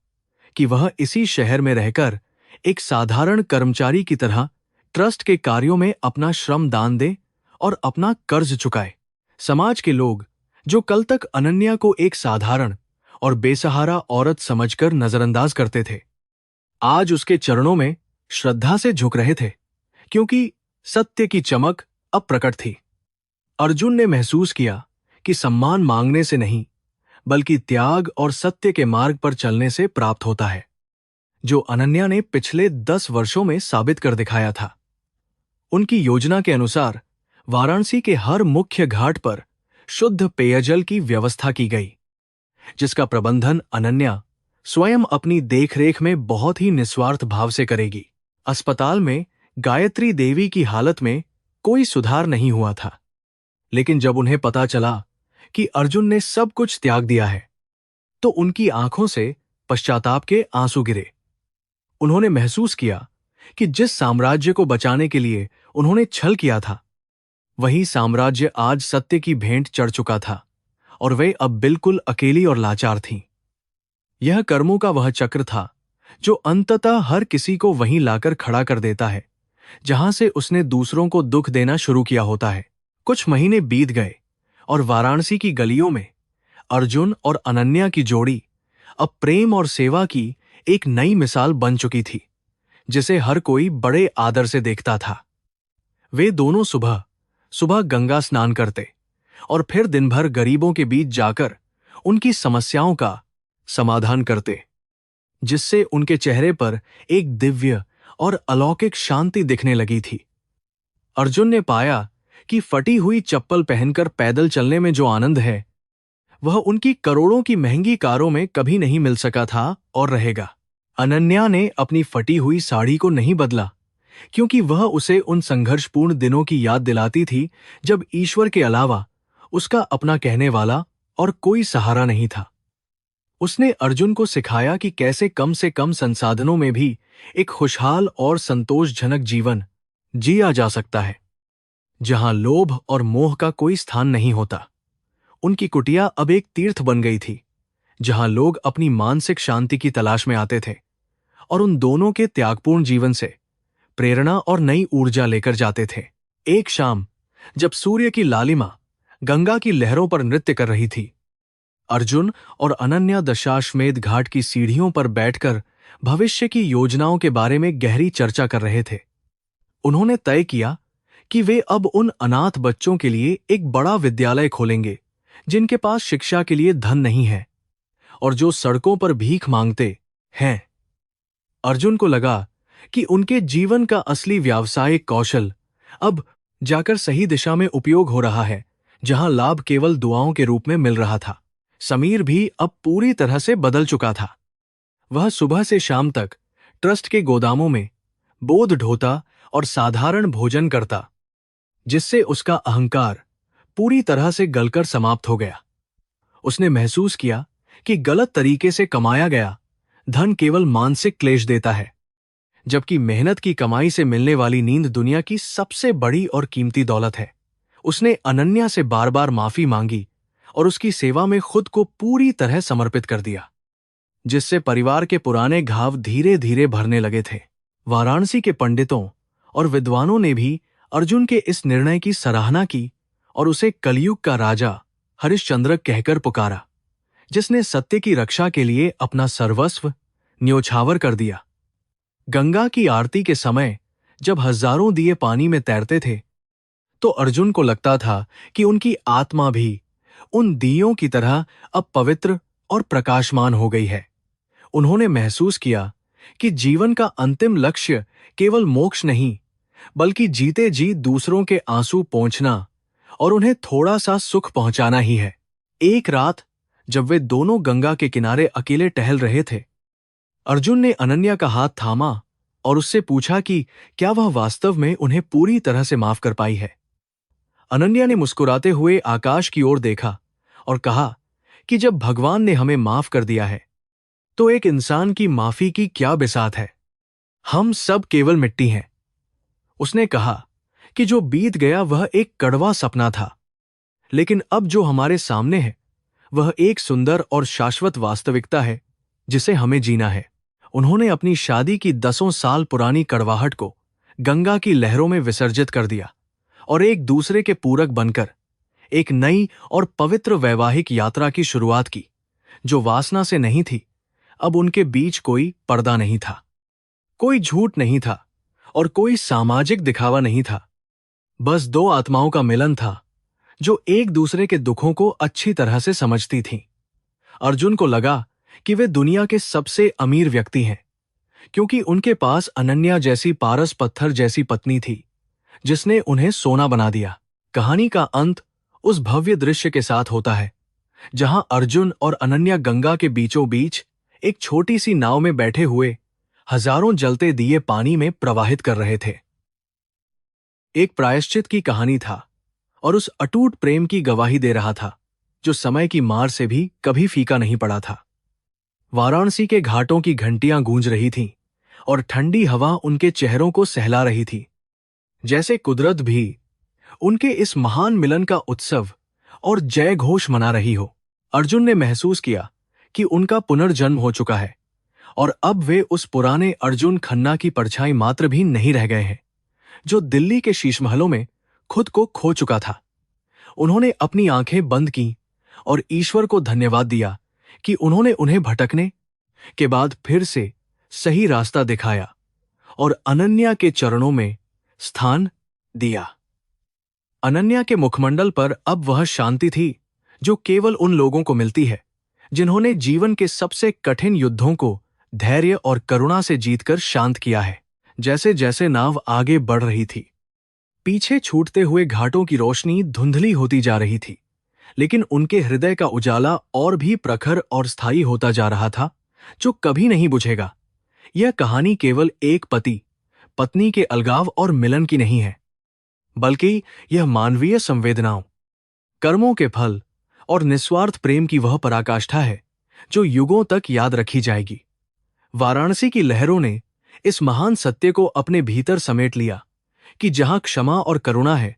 कि वह इसी शहर में रहकर एक साधारण कर्मचारी की तरह ट्रस्ट के कार्यों में अपना श्रम दान दे और अपना कर्ज चुकाए। समाज के लोग जो कल तक अनन्या को एक साधारण और बेसहारा औरत समझकर नजरअंदाज करते थे, आज उसके चरणों में श्रद्धा से झुक रहे थे, क्योंकि सत्य की चमक अब प्रकट थी। अर्जुन ने महसूस किया कि सम्मान मांगने से नहीं, बल्कि त्याग और सत्य के मार्ग पर चलने से प्राप्त होता है, जो अनन्या ने पिछले 10 वर्षों में साबित कर दिखाया था। उनकी योजना के अनुसार वाराणसी के हर मुख्य घाट पर शुद्ध पेयजल की व्यवस्था की गई, जिसका प्रबंधन अनन्या स्वयं अपनी देखरेख में बहुत ही निस्वार्थ भाव से करेगी। अस्पताल में गायत्री देवी की हालत में कोई सुधार नहीं हुआ था, लेकिन जब उन्हें पता चला कि अर्जुन ने सब कुछ त्याग दिया है, तो उनकी आंखों से पश्चाताप के आंसू गिरे। उन्होंने महसूस किया कि जिस साम्राज्य को बचाने के लिए उन्होंने छल किया था, वही साम्राज्य आज सत्य की भेंट चढ़ चुका था और वे अब बिल्कुल अकेली और लाचार थीं। यह कर्मों का वह चक्र था जो अंततः हर किसी को वहीं लाकर खड़ा कर देता है जहां से उसने दूसरों को दुख देना शुरू किया होता है। कुछ महीने बीत गए और वाराणसी की गलियों में अर्जुन और अनन्या की जोड़ी अब प्रेम और सेवा की एक नई मिसाल बन चुकी थी, जिसे हर कोई बड़े आदर से देखता था। वे दोनों सुबह सुबह गंगा स्नान करते और फिर दिन भर गरीबों के बीच जाकर उनकी समस्याओं का समाधान करते, जिससे उनके चेहरे पर एक दिव्य और अलौकिक शांति दिखने लगी थी। अर्जुन ने पाया कि फटी हुई चप्पल पहनकर पैदल चलने में जो आनंद है, वह उनकी करोड़ों की महंगी कारों में कभी नहीं मिल सका था और रहेगा। अनन्या ने अपनी फटी हुई साड़ी को नहीं बदला, क्योंकि वह उसे उन संघर्षपूर्ण दिनों की याद दिलाती थी जब ईश्वर के अलावा उसका अपना कहने वाला और कोई सहारा नहीं था। उसने अर्जुन को सिखाया कि कैसे कम से कम संसाधनों में भी एक खुशहाल और संतोषजनक जीवन जिया जा सकता है, जहां लोभ और मोह का कोई स्थान नहीं होता। उनकी कुटिया अब एक तीर्थ बन गई थी, जहां लोग अपनी मानसिक शांति की तलाश में आते थे और उन दोनों के त्यागपूर्ण जीवन से प्रेरणा और नई ऊर्जा लेकर जाते थे। एक शाम जब सूर्य की लालिमा गंगा की लहरों पर नृत्य कर रही थी, अर्जुन और अनन्या दशाश्वमेध घाट की सीढ़ियों पर बैठकर भविष्य की योजनाओं के बारे में गहरी चर्चा कर रहे थे। उन्होंने तय किया कि वे अब उन अनाथ बच्चों के लिए एक बड़ा विद्यालय खोलेंगे जिनके पास शिक्षा के लिए धन नहीं है और जो सड़कों पर भीख मांगते हैं। अर्जुन को लगा कि उनके जीवन का असली व्यावसायिक कौशल अब जाकर सही दिशा में उपयोग हो रहा है, जहां लाभ केवल दुआओं के रूप में मिल रहा था। समीर भी अब पूरी तरह से बदल चुका था। वह सुबह से शाम तक ट्रस्ट के गोदामों में बोझ ढोता और साधारण भोजन करता, जिससे उसका अहंकार पूरी तरह से गलकर समाप्त हो गया। उसने महसूस किया कि गलत तरीके से कमाया गया धन केवल मानसिक क्लेश देता है, जबकि मेहनत की कमाई से मिलने वाली नींद दुनिया की सबसे बड़ी और कीमती दौलत है। उसने अनन्या से बार बार माफी मांगी और उसकी सेवा में खुद को पूरी तरह समर्पित कर दिया, जिससे परिवार के पुराने घाव धीरे धीरे भरने लगे थे। वाराणसी के पंडितों और विद्वानों ने भी अर्जुन के इस निर्णय की सराहना की और उसे कलयुग का राजा हरिश्चंद्र कहकर पुकारा, जिसने सत्य की रक्षा के लिए अपना सर्वस्व न्योछावर कर दिया। गंगा की आरती के समय जब हजारों दिए पानी में तैरते थे, तो अर्जुन को लगता था कि उनकी आत्मा भी उन दियों की तरह अब पवित्र और प्रकाशमान हो गई है। उन्होंने महसूस किया कि जीवन का अंतिम लक्ष्य केवल मोक्ष नहीं, बल्कि जीते जी दूसरों के आंसू पोंछना और उन्हें थोड़ा सा सुख पहुंचाना ही है। एक रात जब वे दोनों गंगा के किनारे अकेले टहल रहे थे, अर्जुन ने अनन्या का हाथ थामा और उससे पूछा कि क्या वह वास्तव में उन्हें पूरी तरह से माफ कर पाई है। अनन्या ने मुस्कुराते हुए आकाश की ओर देखा और कहा कि जब भगवान ने हमें माफ कर दिया है तो एक इंसान की माफी की क्या बिसात है। हम सब केवल मिट्टी हैं। उसने कहा कि जो बीत गया वह एक कड़वा सपना था, लेकिन अब जो हमारे सामने है वह एक सुंदर और शाश्वत वास्तविकता है जिसे हमें जीना है। उन्होंने अपनी शादी की 10 साल पुरानी कड़वाहट को गंगा की लहरों में विसर्जित कर दिया और एक दूसरे के पूरक बनकर एक नई और पवित्र वैवाहिक यात्रा की शुरुआत की, जो वासना से नहीं थी। अब उनके बीच कोई पर्दा नहीं था, कोई झूठ नहीं था और कोई सामाजिक दिखावा नहीं था। बस दो आत्माओं का मिलन था जो एक दूसरे के दुखों को अच्छी तरह से समझती थीं। अर्जुन को लगा कि वे दुनिया के सबसे अमीर व्यक्ति हैं, क्योंकि उनके पास अनन्या जैसी पारस पत्थर जैसी पत्नी थी जिसने उन्हें सोना बना दिया। कहानी का अंत उस भव्य दृश्य के साथ होता है जहां अर्जुन और अनन्या गंगा के बीचों बीच एक छोटी सी नाव में बैठे हुए हजारों जलते दिए पानी में प्रवाहित कर रहे थे। एक प्रायश्चित की कहानी था और उस अटूट प्रेम की गवाही दे रहा था जो समय की मार से भी कभी फीका नहीं पड़ा था। वाराणसी के घाटों की घंटियां गूंज रही थीं और ठंडी हवा उनके चेहरों को सहला रही थी, जैसे कुदरत भी उनके इस महान मिलन का उत्सव और जय घोष मना रही हो। अर्जुन ने महसूस किया कि उनका पुनर्जन्म हो चुका है और अब वे उस पुराने अर्जुन खन्ना की परछाई मात्र भी नहीं रह गए हैं जो दिल्ली के शीश महलों में खुद को खो चुका था। उन्होंने अपनी आंखें बंद की और ईश्वर को धन्यवाद दिया कि उन्होंने उन्हें भटकने के बाद फिर से सही रास्ता दिखाया और अनन्या के चरणों में स्थान दिया। अनन्या के मुखमंडल पर अब वह शांति थी जो केवल उन लोगों को मिलती है जिन्होंने जीवन के सबसे कठिन युद्धों को धैर्य और करुणा से जीतकर शांत किया है। जैसे जैसे नाव आगे बढ़ रही थी, पीछे छूटते हुए घाटों की रोशनी धुंधली होती जा रही थी, लेकिन उनके हृदय का उजाला और भी प्रखर और स्थायी होता जा रहा था, जो कभी नहीं बुझेगा। यह कहानी केवल एक पति पत्नी के अलगाव और मिलन की नहीं है, बल्कि यह मानवीय संवेदनाओं, कर्मों के फल और निस्वार्थ प्रेम की वह पराकाष्ठा है जो युगों तक याद रखी जाएगी। वाराणसी की लहरों ने इस महान सत्य को अपने भीतर समेट लिया कि जहां क्षमा और करुणा है,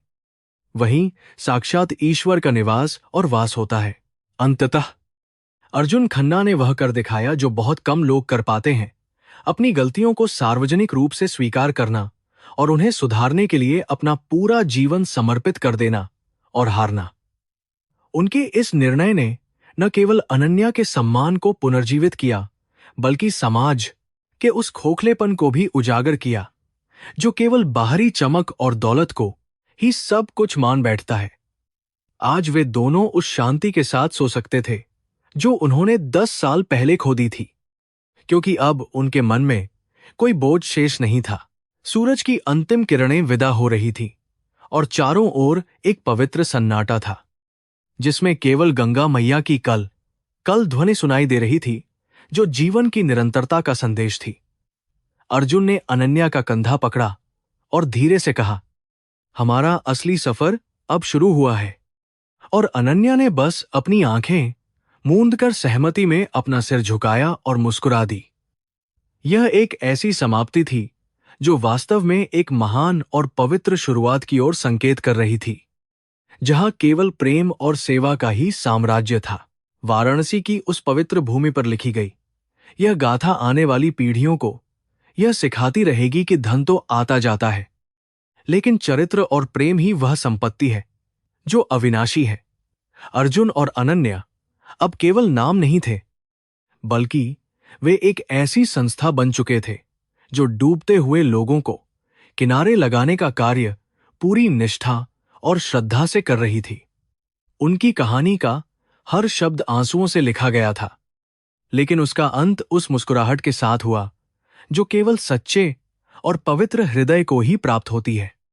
वहीं साक्षात ईश्वर का निवास और वास होता है। अंततः अर्जुन खन्ना ने वह कर दिखाया जो बहुत कम लोग कर पाते हैं, अपनी गलतियों को सार्वजनिक रूप से स्वीकार करना और उन्हें सुधारने के लिए अपना पूरा जीवन समर्पित कर देना और हारना। उनके इस निर्णय ने न केवल अनन्या के सम्मान को पुनर्जीवित किया, बल्कि समाज के उस खोखलेपन को भी उजागर किया जो केवल बाहरी चमक और दौलत को ही सब कुछ मान बैठता है। आज वे दोनों उस शांति के साथ सो सकते थे जो उन्होंने 10 साल पहले खो दी थी, क्योंकि अब उनके मन में कोई बोझ शेष नहीं था। सूरज की अंतिम किरणें विदा हो रही थीं और चारों ओर एक पवित्र सन्नाटा था जिसमें केवल गंगा मैया की कल ध्वनि सुनाई दे रही थी, जो जीवन की निरंतरता का संदेश थी। अर्जुन ने अनन्या का कंधा पकड़ा और धीरे से कहा, हमारा असली सफर अब शुरू हुआ है। और अनन्या ने बस अपनी आंखें मूंदकर सहमति में अपना सिर झुकाया और मुस्कुरा दी। यह एक ऐसी समाप्ति थी जो वास्तव में एक महान और पवित्र शुरुआत की ओर संकेत कर रही थी, जहां केवल प्रेम और सेवा का ही साम्राज्य था। वाराणसी की उस पवित्र भूमि पर लिखी गई यह गाथा आने वाली पीढ़ियों को यह सिखाती रहेगी कि धन तो आता जाता है, लेकिन चरित्र और प्रेम ही वह संपत्ति है जो अविनाशी है। अर्जुन और अनन्या अब केवल नाम नहीं थे, बल्कि वे एक ऐसी संस्था बन चुके थे जो डूबते हुए लोगों को किनारे लगाने का कार्य पूरी निष्ठा और श्रद्धा से कर रही थी। उनकी कहानी का हर शब्द आंसुओं से लिखा गया था, लेकिन उसका अंत उस मुस्कुराहट के साथ हुआ जो केवल सच्चे और पवित्र हृदय को ही प्राप्त होती है।